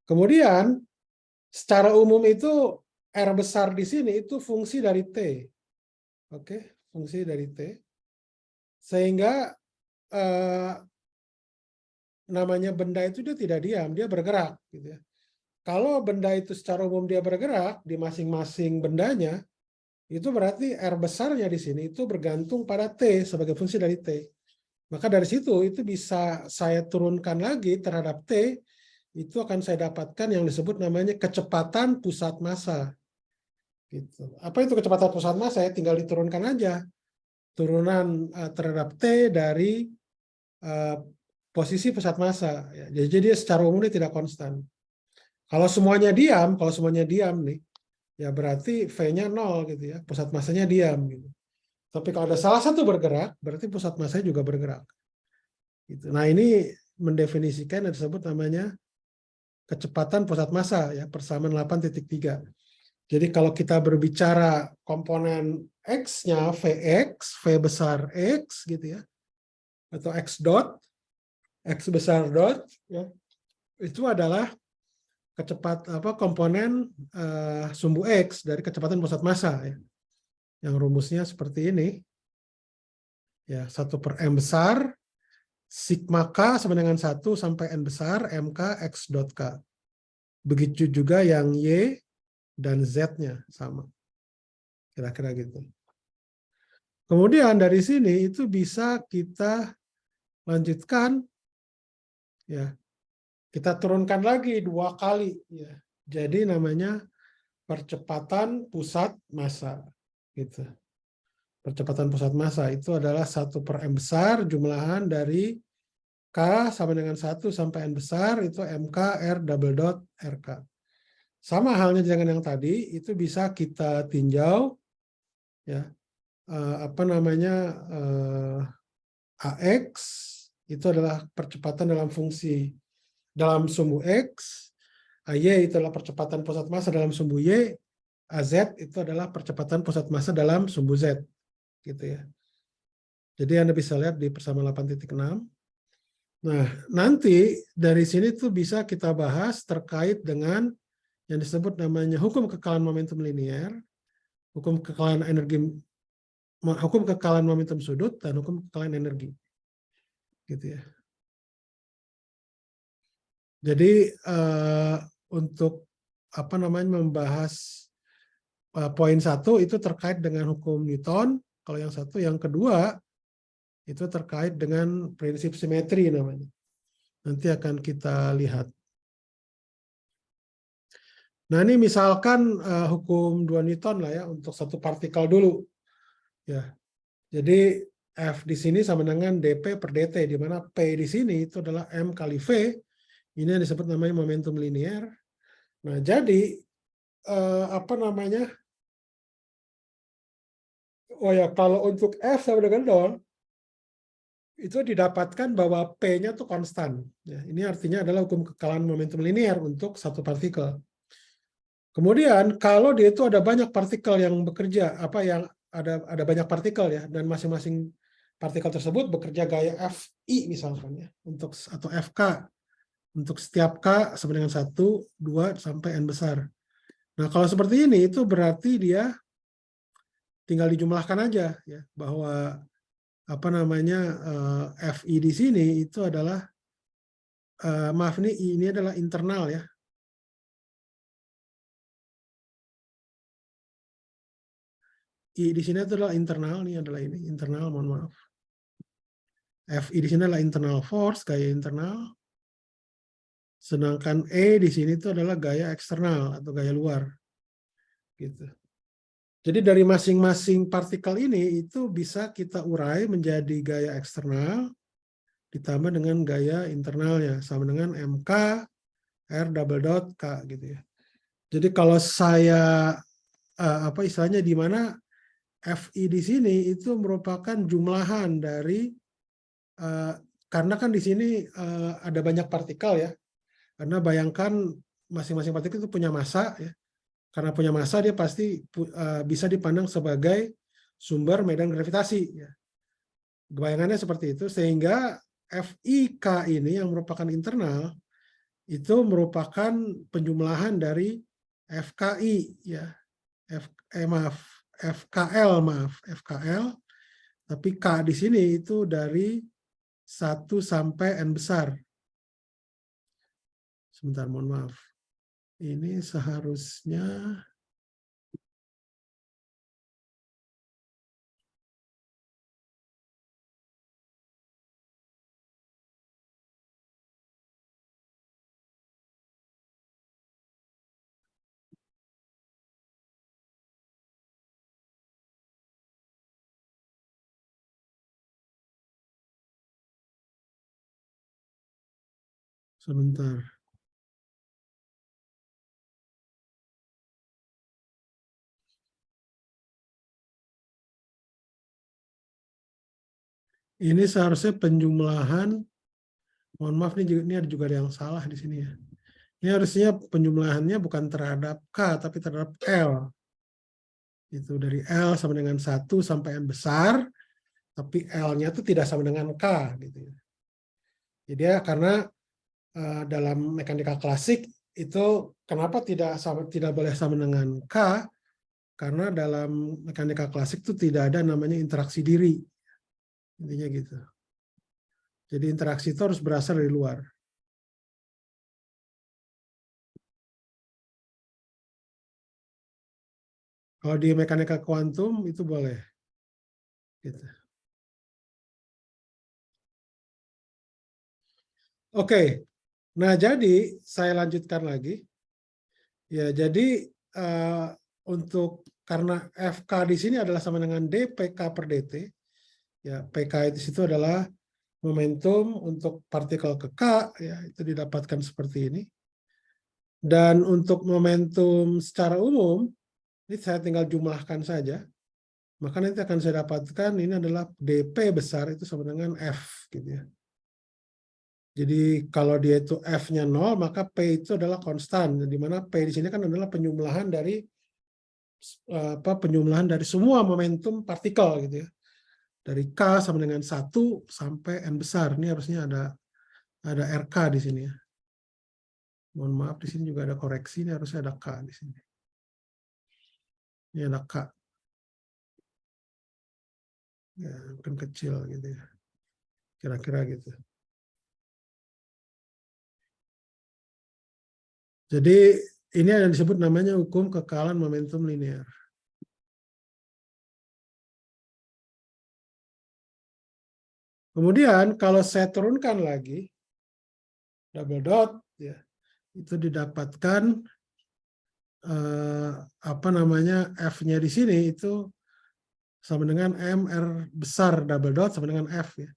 Kemudian secara umum itu R besar di sini itu fungsi dari T. Oke, fungsi dari T. Sehingga namanya benda itu dia tidak diam, dia bergerak. Gitu ya. Kalau benda itu secara umum dia bergerak di masing-masing bendanya, itu berarti R besarnya di sini itu bergantung pada T sebagai fungsi dari T. Maka dari situ itu bisa saya turunkan lagi terhadap T, itu akan saya dapatkan yang disebut namanya kecepatan pusat massa. Gitu. Apa itu kecepatan pusat massa? Ya tinggal diturunkan aja. Turunan terhadap T dari posisi pusat massa. Ya, jadi dia secara umum dia tidak konstan. Kalau semuanya diam nih, ya berarti V-nya 0 gitu ya, pusat massanya diam gitu. Tapi kalau ada salah satu bergerak, berarti pusat massanya juga bergerak. Gitu. Nah ini mendefinisikan yang disebut namanya kecepatan pusat massa ya, persamaan 8.3. Jadi kalau kita berbicara komponen X-nya Vx, V besar X gitu ya, atau X dot, X besar dot, ya, itu adalah komponen sumbu X dari kecepatan pusat massa ya. Yang rumusnya seperti ini. Ya, 1/m besar sigma K sama dengan 1 sampai N besar MK X dot K. Begitu juga yang Y dan Z-nya sama. Kira-kira gitu. Kemudian dari sini itu bisa kita lanjutkan, ya, kita turunkan lagi 2 kali, ya. Jadi namanya percepatan pusat massa, gitu. Percepatan pusat massa itu adalah 1/m besar jumlahan dari K sama dengan 1 sampai N besar itu MK R double dot RK. Sama halnya dengan yang tadi, itu bisa kita tinjau, ya, AX itu adalah percepatan dalam fungsi dalam sumbu X, AY itu adalah percepatan pusat massa dalam sumbu Y, AZ itu adalah percepatan pusat massa dalam sumbu Z, gitu ya. Jadi Anda bisa lihat di persamaan 8.6. Nah, nanti dari sini tuh bisa kita bahas terkait dengan yang disebut namanya hukum kekalahan momentum linier, hukum kekalahan energi, hukum kekalahan momentum sudut, dan hukum kekalahan energi. Gitu ya. Jadi untuk membahas poin 1 itu terkait dengan hukum Newton, kalau yang satu, yang kedua itu terkait dengan prinsip simetri namanya. Nanti akan kita lihat. Nah ini misalkan hukum 2 Newton lah ya untuk satu partikel dulu. Ya, jadi F di sini sama dengan dP per dt, di mana P di sini itu adalah M kali V. Ini yang disebut namanya momentum linier. Nah jadi oh ya, kalau untuk F sama dengan 0 itu didapatkan bahwa P-nya tuh konstan. Ya, ini artinya adalah hukum kekalahan momentum linier untuk satu partikel. Kemudian kalau dia itu ada banyak partikel yang bekerja, yang ada banyak partikel ya, dan masing-masing partikel tersebut bekerja gaya Fi misalkan ya, atau Fk untuk setiap K sama dengan 1, 2 sampai N besar. Nah, kalau seperti ini itu berarti dia tinggal dijumlahkan aja ya, bahwa Fi di sini itu adalah maaf, ini adalah internal ya. I di sini itu adalah internal, ini adalah ini internal, mohon maaf. Fi di sini adalah internal force, gaya internal. Sedangkan E di sini itu adalah gaya eksternal atau gaya luar. Gitu. Jadi dari masing-masing partikel ini itu bisa kita urai menjadi gaya eksternal ditambah dengan gaya internalnya sama dengan MK R double dot K gitu ya. Jadi kalau saya istilahnya di mana Fi di sini itu merupakan jumlahan dari karena kan di sini ada banyak partikel ya. Karena bayangkan masing-masing partikel itu punya massa ya. Karena punya massa dia pasti bisa dipandang sebagai sumber medan gravitasi ya. Bayangannya seperti itu sehingga FIK ini yang merupakan internal itu merupakan penjumlahan dari FKI ya. FKL, tapi K di sini itu dari 1 sampai N besar. Sebentar, mohon maaf. Ini seharusnya sebentar. Ini seharusnya penjumlahan, mohon maaf ini ada juga yang salah di sini ya. Ini harusnya penjumlahannya bukan terhadap K, tapi terhadap L. Itu dari L sama dengan 1 sampai N besar, tapi L-nya itu tidak sama dengan K. Gitu. Jadi ya karena dalam mekanika klasik itu kenapa tidak boleh sama dengan K? Karena dalam mekanika klasik itu tidak ada namanya interaksi diri. Intinya gitu. Jadi interaksi itu harus berasal dari luar. Kalau di mekanika kuantum itu boleh. Gitu. Oke, nah jadi saya lanjutkan lagi. Ya, jadi untuk karena FK di sini adalah sama dengan dPK per dt. Ya, PK di situ adalah momentum untuk partikel ke K, ya itu didapatkan seperti ini. Dan untuk momentum secara umum, ini saya tinggal jumlahkan saja. Maka nanti akan saya dapatkan ini adalah dP besar itu sama dengan F, gitu ya. Jadi kalau dia itu F-nya 0, maka P itu adalah konstan. Di mana P di sini kan adalah penjumlahan dari semua momentum partikel gitu ya. Dari K sama dengan 1 sampai N besar. Ini harusnya ada RK di sini ya. Mohon maaf di sini juga ada koreksi, ini harusnya ada K di sini. Ini ada K. Ya, mungkin kecil gitu ya. Kira-kira gitu. Jadi ini yang disebut namanya hukum kekalan momentum linear. Kemudian kalau saya turunkan lagi double dot, ya itu didapatkan apa namanya F-nya di sini itu sama dengan MR besar double dot sama dengan F ya.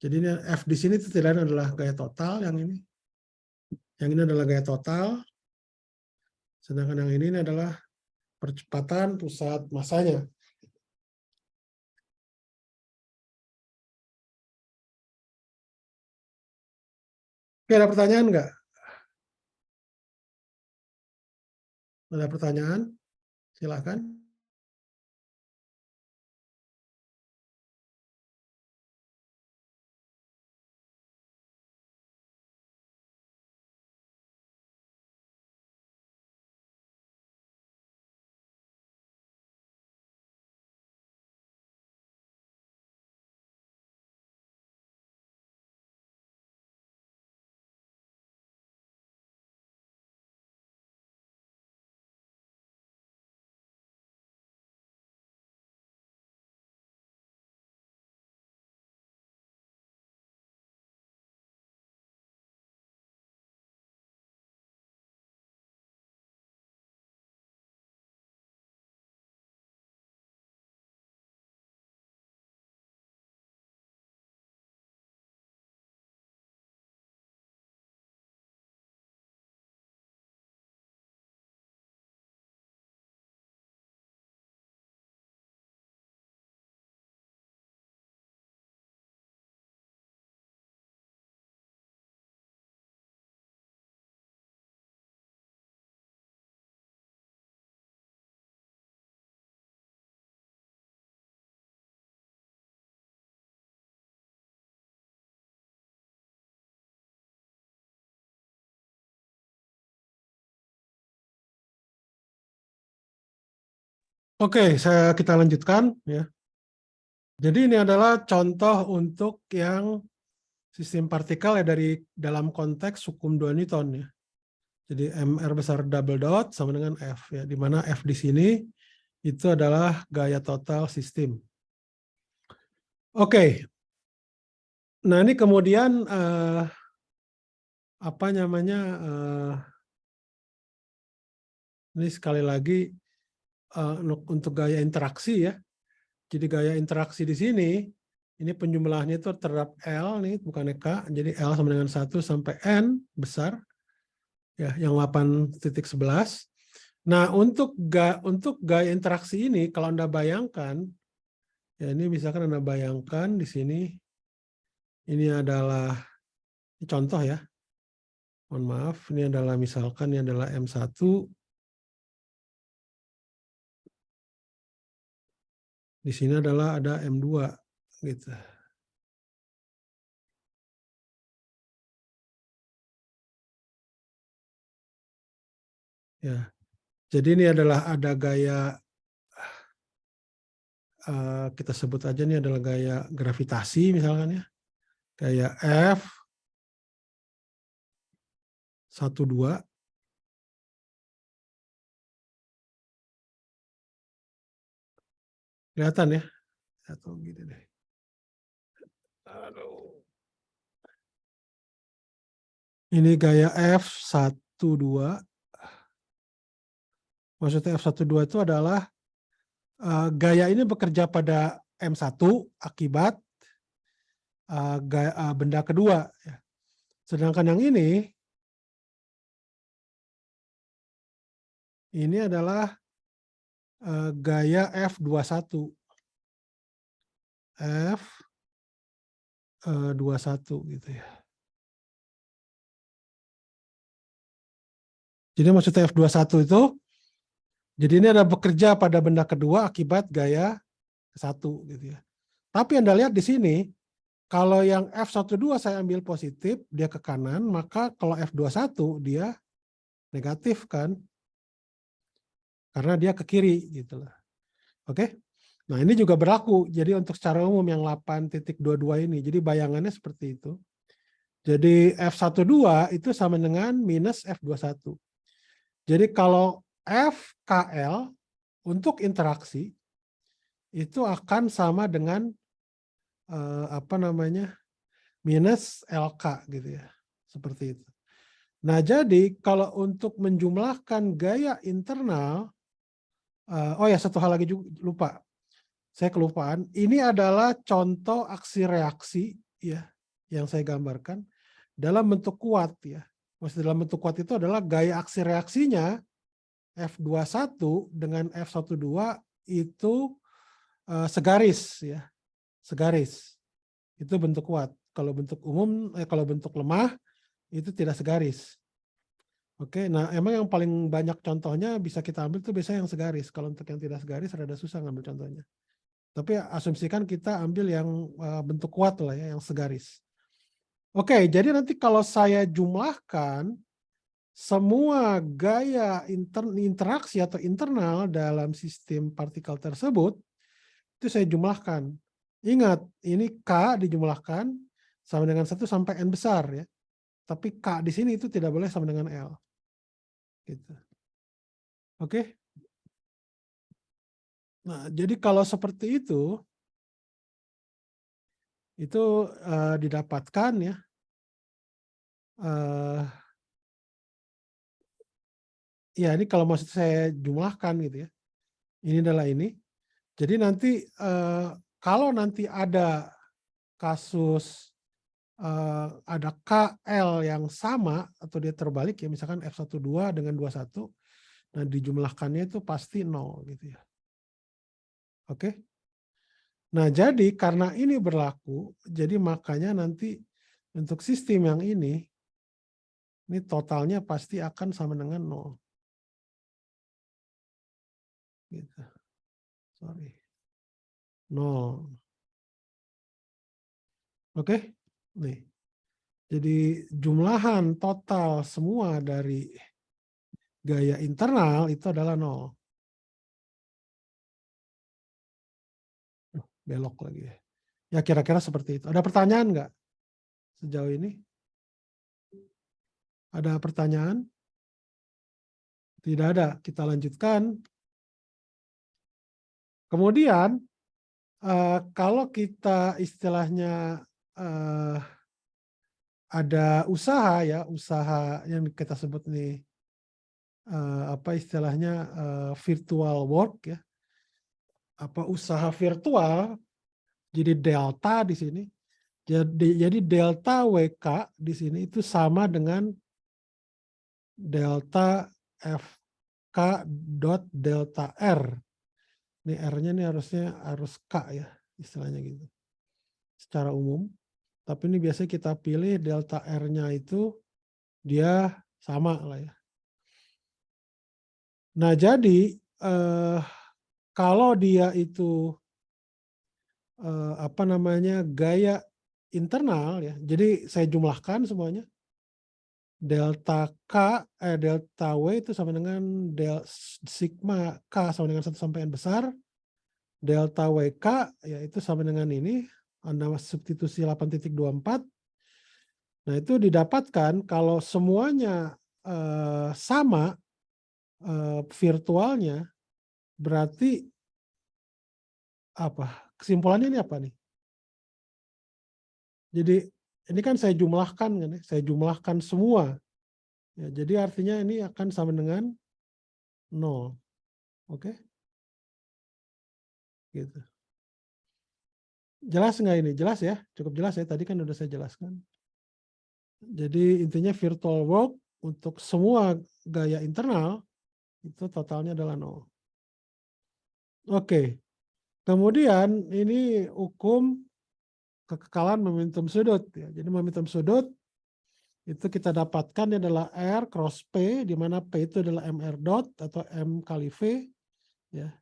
Jadi ini F di sini itu tidak adalah gaya total yang ini. Yang ini adalah gaya total. Sedangkan yang ini adalah percepatan pusat masanya. Oke, ada pertanyaan nggak? Ada pertanyaan? Silakan. Oke, kita lanjutkan ya. Jadi ini adalah contoh untuk yang sistem partikel ya dari dalam konteks hukum 2 Newton ya. Jadi MR besar double dot sama dengan F ya, di mana F di sini itu adalah gaya total sistem. Oke. Nah, ini kemudian apa namanya ini sekali lagi untuk gaya interaksi ya. Jadi gaya interaksi di sini ini penjumlahannya itu terhadap L nih bukan K. Jadi L sama dengan 1 sampai N besar. Ya, yang 8.11. Nah, untuk gaya interaksi ini kalau Anda bayangkan ya ini misalkan Anda bayangkan di sini Ini adalah ini contoh ya. Mohon maaf, ini adalah misalkan ini adalah M1. Di sini adalah ada M2 gitu. Ya. Jadi ini adalah ada gaya kita sebut aja ini adalah gaya gravitasi misalkan ya. Gaya F12. Kelihatan ya? Atau gitu deh. Aduh. Ini gaya F12. Maksudnya F12 itu adalah gaya ini bekerja pada M1 akibat benda kedua. Sedangkan yang ini adalah gaya F21. F21 gitu ya. Jadi maksudnya F21 itu, jadi ini ada bekerja pada benda kedua akibat gaya ke-1 gitu ya. Tapi Anda lihat di sini, kalau yang F12 saya ambil positif, dia ke kanan, maka kalau F21 dia negatif kan, karena dia ke kiri gitu loh. Oke? Nah ini juga berlaku, jadi untuk secara umum yang 8.22 ini, jadi bayangannya seperti itu. Jadi F12 itu sama dengan minus F21. Jadi kalau FKL untuk interaksi itu akan sama dengan minus LK gitu ya, seperti itu. Nah jadi kalau untuk menjumlahkan gaya internal, oh ya satu hal lagi juga lupa, saya kelupaan. Ini adalah contoh aksi reaksi ya yang saya gambarkan dalam bentuk kuat ya. Maksud dalam bentuk kuat itu adalah gaya aksi reaksinya F21 dengan F12 itu segaris ya, segaris. Itu bentuk kuat. Kalau bentuk umum, kalau bentuk lemah itu tidak segaris. Oke, nah emang yang paling banyak contohnya bisa kita ambil tuh biasanya yang segaris. Kalau untuk yang tidak segaris rada susah ngambil contohnya. Tapi asumsikan kita ambil yang bentuk kuat lah ya, yang segaris. Oke, jadi nanti kalau saya jumlahkan semua gaya interaksi atau internal dalam sistem partikel tersebut, itu saya jumlahkan. Ingat, ini K dijumlahkan sama dengan 1 sampai N besar ya. Tapi K di sini itu tidak boleh sama dengan L. Gitu. Oke. Nah, jadi kalau seperti itu didapatkan ya. Ya ini kalau maksud saya jumlahkan gitu ya. Ini adalah ini. Jadi nanti kalau nanti ada kasus ada KL yang sama atau dia terbalik ya, misalkan F12 dengan 21, nah dijumlahkannya itu pasti 0 gitu ya. Oke. Nah jadi karena ini berlaku, jadi makanya nanti untuk sistem yang ini totalnya pasti akan sama dengan 0. Gitu. Sorry. 0. Oke. Nih. Jadi jumlahan total semua dari gaya internal itu adalah 0. Belok lagi ya. Ya kira-kira seperti itu. Ada pertanyaan nggak sejauh ini? Ada pertanyaan? Tidak ada. Kita lanjutkan. Kemudian kalau kita istilahnya ada usaha ya, usaha yang kita sebut nih apa istilahnya virtual work ya. Apa usaha virtual, jadi delta di sini. Jadi delta WK di sini itu sama dengan delta FK dot delta R. Ini R-nya ini harus K ya, istilahnya gitu. Secara umum. Tapi ini biasanya kita pilih delta R-nya itu dia sama lah ya. Nah, jadi kalau dia itu apa namanya gaya internal ya. Jadi saya jumlahkan semuanya. Delta delta W itu sama dengan sigma K sama dengan 1 sampai N besar. Delta WK yaitu sama dengan ini. Anda substitusi 8.24. Nah, itu didapatkan kalau semuanya sama virtualnya, berarti apa? Kesimpulannya ini apa nih? Jadi ini kan saya jumlahkan kan ya, saya jumlahkan semua. Ya, jadi artinya ini akan sama dengan 0. Oke? Gitu. Jelas nggak ini? Jelas ya? Cukup jelas ya, tadi kan udah saya jelaskan. Jadi intinya virtual work untuk semua gaya internal itu totalnya adalah 0. Oke. Kemudian ini hukum kekekalan momentum sudut ya. Jadi momentum sudut itu kita dapatkan adalah R cross P, di mana P itu adalah MR dot atau M kali V ya.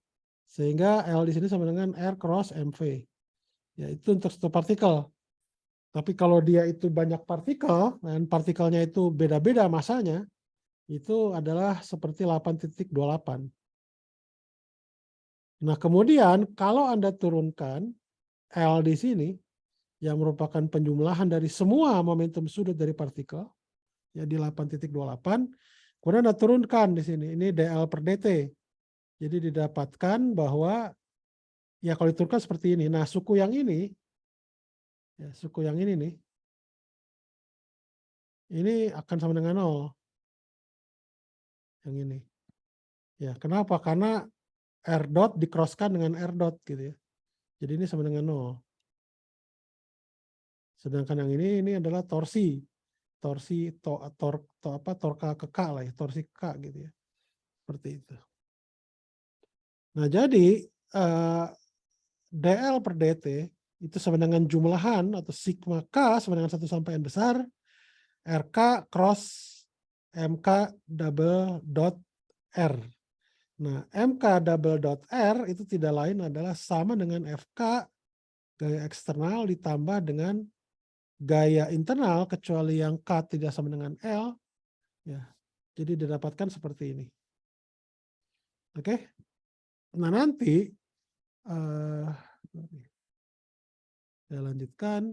Sehingga L di sini sama dengan R cross MV. Ya, itu untuk satu partikel. Tapi kalau dia itu banyak partikel dan partikelnya itu beda-beda masanya, itu adalah seperti 8.28. Nah, kemudian kalau Anda turunkan L di sini yang merupakan penjumlahan dari semua momentum sudut dari partikel ya di 8.28, kemudian Anda turunkan di sini ini dl per dt. Jadi didapatkan bahwa ya kalau diturunkan seperti ini. Nah, suku yang ini ya, suku yang ini nih ini akan sama dengan 0 yang ini. Ya, kenapa? Karena R dot di-crosskan dengan R dot gitu ya. Jadi ini sama dengan 0. Sedangkan yang ini adalah torsi. Torsi torka ke K lah ya, torsi K gitu ya. Seperti itu. Nah, jadi dl per dt itu sama dengan jumlahan atau sigma K sama dengan 1 sampai N besar RK cross MK double dot R. Nah, MK double dot R itu tidak lain adalah sama dengan FK gaya eksternal ditambah dengan gaya internal kecuali yang K tidak sama dengan L. Ya, jadi didapatkan seperti ini. Oke. Nah, nanti saya lanjutkan.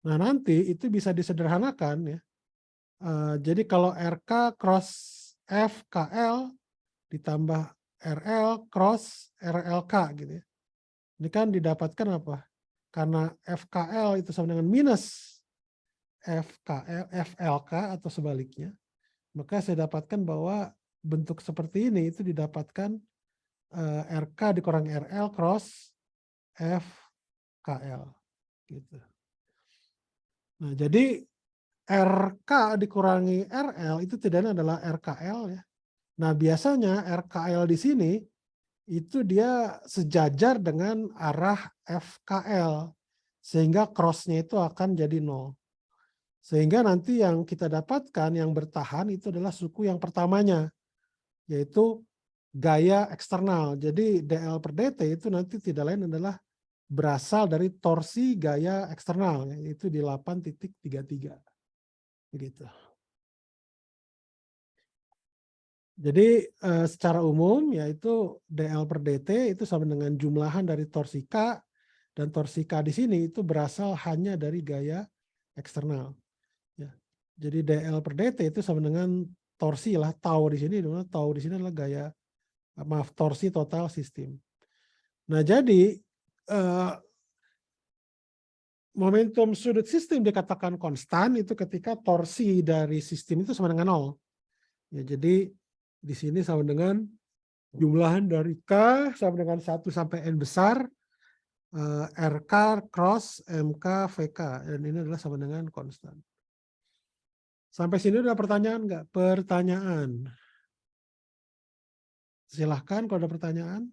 Nah, nanti itu bisa disederhanakan ya. Jadi kalau RK cross FKL ditambah RL cross RLK gitu ya. Ini kan didapatkan apa? Karena FKL itu sama dengan minus FLK atau sebaliknya. Maka saya dapatkan bahwa bentuk seperti ini itu didapatkan RK dikurangi RL cross FKL gitu. Nah, jadi RK dikurangi RL itu tidak adalah RKL ya. Nah, biasanya RKL di sini itu dia sejajar dengan arah FKL sehingga cross-nya itu akan jadi 0. Sehingga nanti yang kita dapatkan yang bertahan itu adalah suku yang pertamanya yaitu gaya eksternal. Jadi dl per dt itu nanti tidak lain adalah berasal dari torsi gaya eksternal yaitu di 8.33 begitu. Jadi secara umum yaitu dl per dt itu sama dengan jumlahan dari torsi K dan torsi K di sini itu berasal hanya dari gaya eksternal. Ya. Jadi dl per dt itu sama dengan torsi lah tau di sini, tau di sini adalah gaya torsi total sistem. Nah, jadi momentum sudut sistem dikatakan konstan itu ketika torsi dari sistem itu sama dengan 0. Ya, jadi di sini sama dengan jumlahan dari K sama dengan 1 sampai N besar RK cross MK VK dan ini adalah sama dengan konstan. Sampai sini ada pertanyaan nggak? Pertanyaan. Silahkan kalau ada pertanyaan.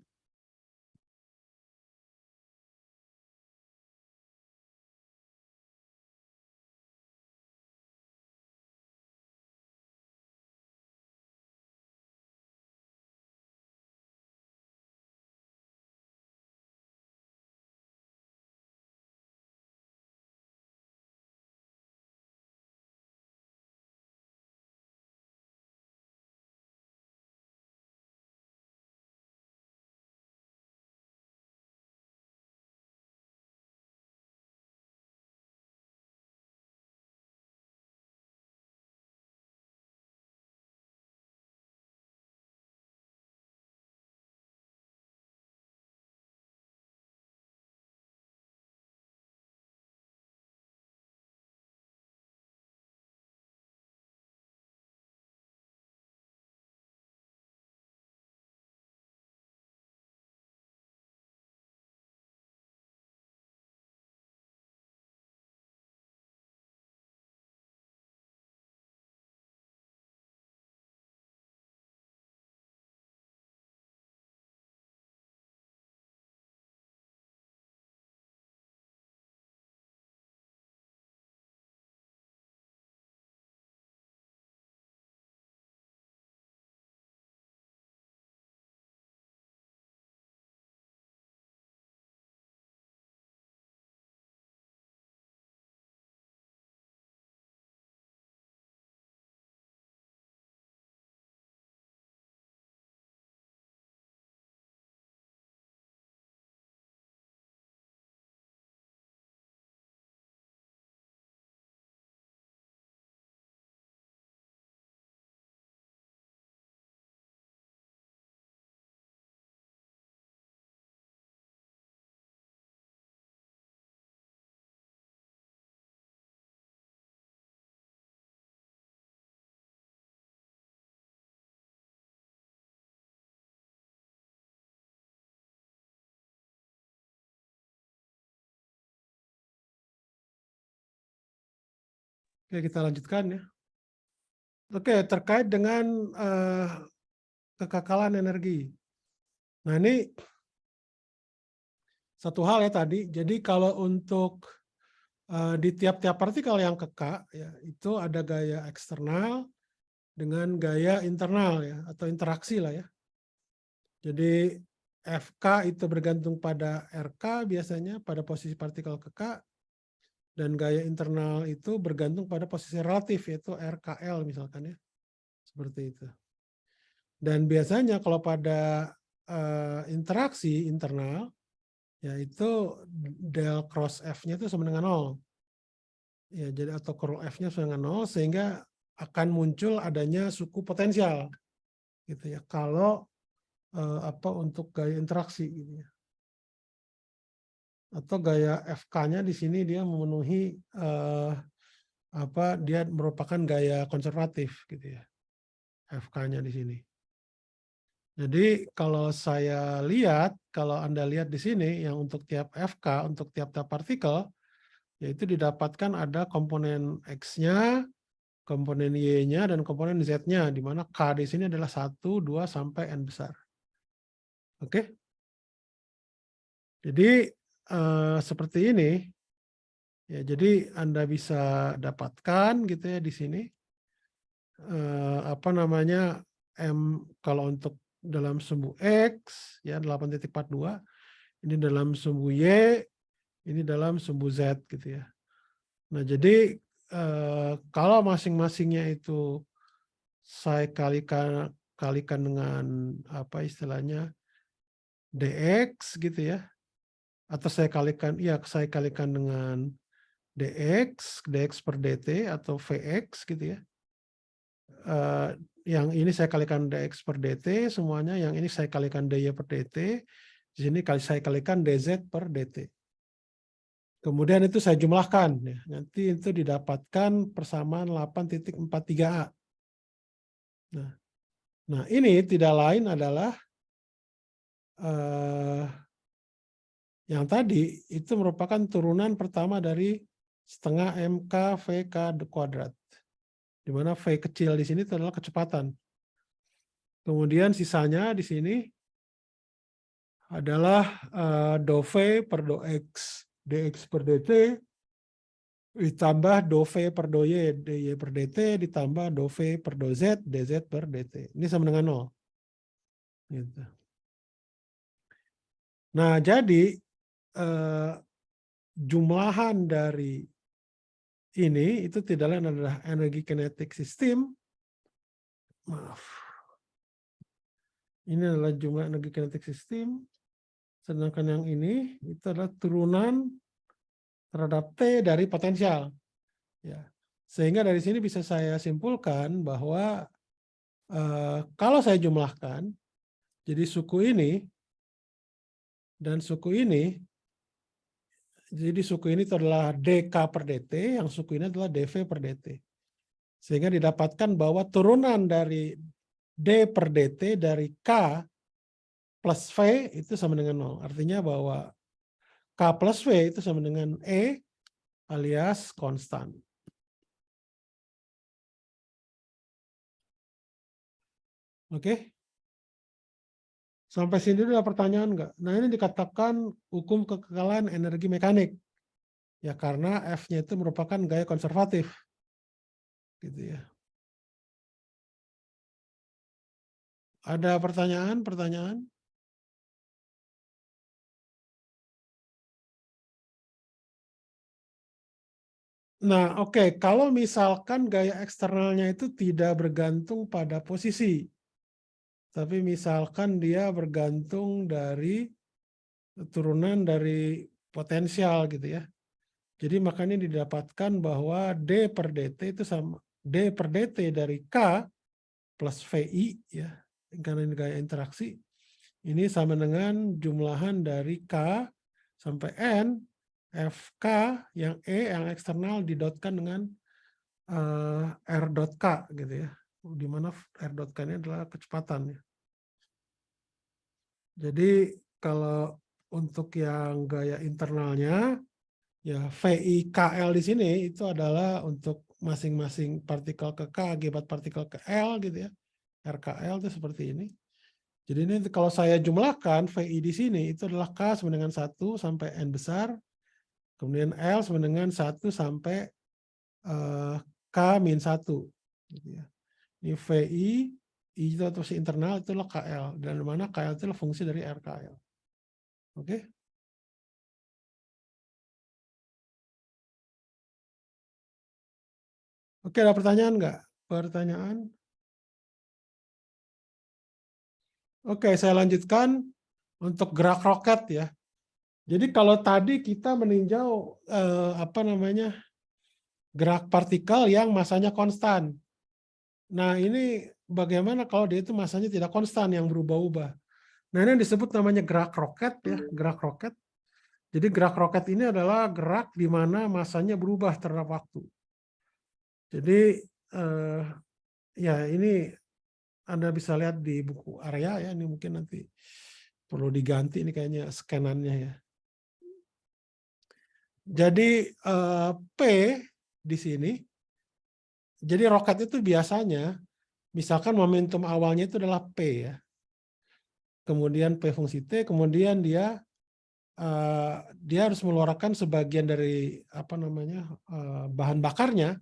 Oke, kita lanjutkan ya. Oke, terkait dengan kekekalan energi. Nah, ini satu hal ya tadi. Jadi kalau untuk di tiap-tiap partikel yang kekal, ya, itu ada gaya eksternal dengan gaya internal ya, atau interaksi lah ya. Jadi Fk itu bergantung pada Rk biasanya pada posisi partikel kekal, dan gaya internal itu bergantung pada posisi relatif yaitu RKL misalkan ya, seperti itu. Dan biasanya kalau pada interaksi internal, yaitu del cross F-nya itu sama dengan 0. Ya, jadi atau curl F-nya sama dengan 0 sehingga akan muncul adanya suku potensial gitu ya. Kalau untuk gaya interaksi gitu ya. Atau gaya FK-nya di sini dia memenuhi dia merupakan gaya konservatif gitu ya. FK-nya di sini. Jadi kalau saya lihat, kalau Anda lihat di sini yang untuk tiap FK, untuk tiap-tiap partikel, yaitu didapatkan ada komponen X-nya, komponen Y-nya, dan komponen Z-nya, di mana K di sini adalah 1, 2, sampai N besar. Oke? Jadi seperti ini. Ya, jadi Anda bisa dapatkan gitu ya di sini. Kalau untuk dalam sumbu X, ya 8.42, ini dalam sumbu Y, ini dalam sumbu Z gitu ya. Nah, jadi kalau masing-masingnya itu saya kalikan dengan apa istilahnya dx gitu ya, atau saya kalikan dengan dx per dt atau vx gitu ya. Yang ini saya kalikan dx per dt semuanya, yang ini saya kalikan dy per dt, di sini saya kalikan dz per dt. Kemudian itu saya jumlahkan, ya. Nanti itu didapatkan persamaan 8.43A. Nah, ini tidak lain adalah yang tadi itu merupakan turunan pertama dari setengah mk vk kuadrat, di mana v kecil di sini itu adalah kecepatan. Kemudian sisanya di sini adalah do v per do x dx per dt ditambah do v per do y dy per dt ditambah do v per do z dz per dt. Ini sama dengan 0. Gitu. Nah, jadi jumlahan dari ini itu tidak lain adalah energi kinetik sistem. Maaf. Ini adalah jumlah energi kinetik sistem. Sedangkan yang ini itu adalah turunan terhadap T dari potensial. Ya. Sehingga dari sini bisa saya simpulkan bahwa kalau saya jumlahkan, jadi suku ini dan suku ini, jadi suku ini itu adalah dk per dt, yang suku ini adalah dv per dt. Sehingga didapatkan bahwa turunan dari d per dt dari k plus v itu sama dengan 0. Artinya bahwa k plus v itu sama dengan E alias konstan. Oke? Sampai sini ada pertanyaan nggak? Nah, ini dikatakan hukum kekekalan energi mekanik. Ya, karena F-nya itu merupakan gaya konservatif. Gitu ya. Ada pertanyaan? Nah, oke. Kalau misalkan gaya eksternalnya itu tidak bergantung pada posisi, tapi misalkan dia bergantung dari turunan dari potensial gitu ya. Jadi makanya didapatkan bahwa D per dt itu sama D per dt dari K plus VI ya, karena ini gaya interaksi. Ini sama dengan jumlahan dari K sampai N FK yang E yang eksternal didotkan dengan R dot K gitu ya. Di mana R dot K ini adalah kecepatan ya. Jadi kalau untuk yang gaya internalnya ya VIKL di sini itu adalah untuk masing-masing partikel ke K akibat partikel ke L gitu ya. RKL itu seperti ini. Jadi ini kalau saya jumlahkan VI di sini itu adalah K sama dengan 1 sampai N besar. Kemudian L sama dengan 1 sampai K min 1. Gitu ya. Ini VI, I itu fungsi internal itulah KL. Dan mana KL itu adalah fungsi dari RKL. Oke. Oke, ada pertanyaan nggak? Pertanyaan? Oke, saya lanjutkan untuk gerak roket ya. Jadi kalau tadi kita meninjau gerak partikel yang masanya konstan. Nah, ini bagaimana kalau dia itu masanya tidak konstan yang berubah-ubah. Nah, ini yang disebut namanya gerak roket ya, gerak roket. Jadi gerak roket ini adalah gerak di mana masanya berubah terhadap waktu. Jadi ya ini Anda bisa lihat di buku area ya, ini mungkin nanti perlu diganti ini kayaknya scanannya ya. Jadi P di sini, jadi roket itu biasanya misalkan momentum awalnya itu adalah P ya. Kemudian P fungsi T, kemudian dia harus mengeluarkan sebagian dari bahan bakarnya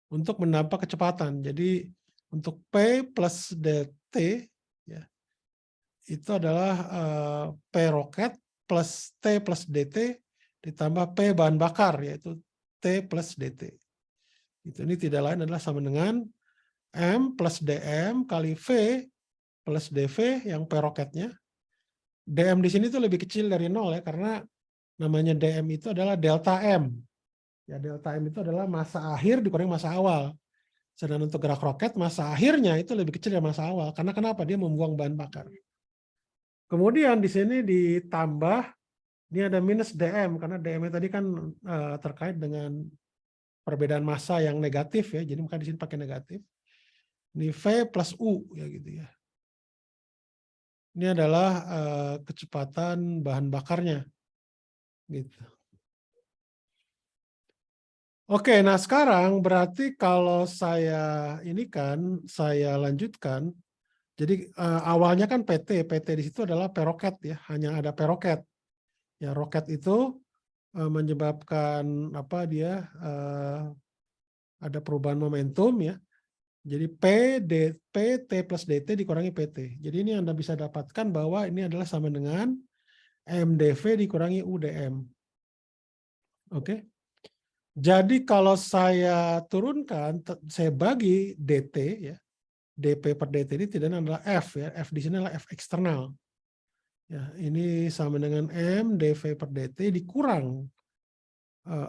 untuk menambah kecepatan. Jadi untuk P plus DT ya, itu adalah P roket plus T plus DT ditambah P bahan bakar yaitu T plus DT. Ini tidak lain adalah sama dengan M plus DM kali V plus DV yang P roketnya. DM di sini tuh lebih kecil dari 0 ya, karena namanya DM itu adalah delta M. Ya, delta M itu adalah massa akhir dikurangi massa awal. Sedangkan untuk gerak roket, massa akhirnya itu lebih kecil dari massa awal. Karena kenapa? Dia membuang bahan bakar. Kemudian di sini ditambah, ini ada minus DM, karena DM tadi kan terkait dengan perbedaan massa yang negatif ya, jadi maka di sini pakai negatif. Ini V plus U ya gitu ya. Ini adalah kecepatan bahan bakarnya. Gitu. Oke, nah sekarang berarti kalau saya saya lanjutkan. Jadi awalnya kan PT di situ adalah peroket ya, hanya ada peroket. Ya, roket itu menyebabkan ada perubahan momentum ya. Jadi PT plus DT dikurangi PT. Jadi ini Anda bisa dapatkan bahwa ini adalah sama dengan MdV dikurangi UdM. Oke. Jadi kalau saya turunkan, saya bagi DT ya, dP per dt ini tidak adalah F ya, F di sini adalah F eksternal. Ya, ini sama dengan M dV per dt dikurang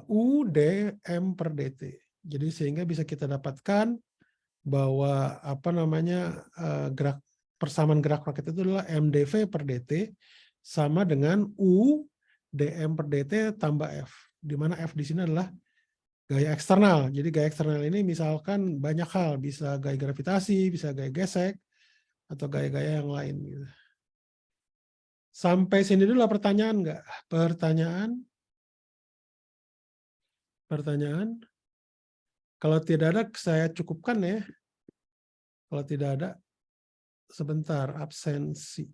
U dm per dt. Jadi sehingga bisa kita dapatkan bahwa persamaan gerak roket itu adalah M dV per dt sama dengan U dm per dt tambah F, di mana F di sini adalah gaya eksternal. Jadi gaya eksternal ini misalkan banyak hal, bisa gaya gravitasi, bisa gaya gesek, atau gaya-gaya yang lain. Gitu. Sampai sini dulu pertanyaan nggak? Pertanyaan? Pertanyaan? Kalau tidak ada, saya cukupkan ya. Kalau tidak ada, sebentar, absensi.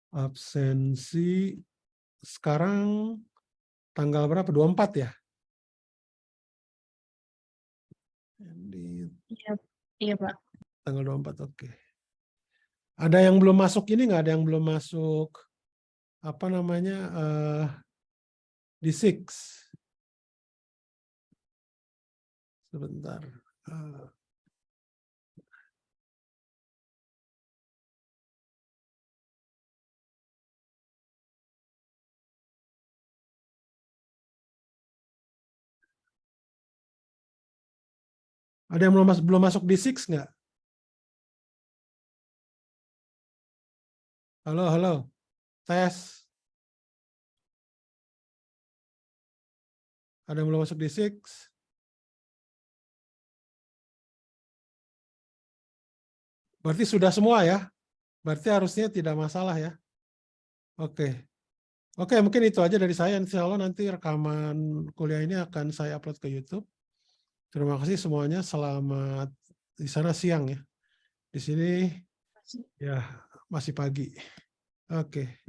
Absensi sekarang tanggal berapa? 24 ya? Iya, Pak. Tanggal 24, oke. Ada yang belum masuk ini nggak? Ada yang belum masuk di Six? Sebentar. Ada yang belum masuk di Six nggak? Halo, halo. Tes. Ada yang belum masuk di Six? Berarti sudah semua ya? Berarti harusnya tidak masalah ya? Oke. Oke, mungkin itu aja dari saya. Insya Allah nanti rekaman kuliah ini akan saya upload ke YouTube. Terima kasih semuanya. Selamat di sana siang ya. Di sini ya masih pagi. Oke.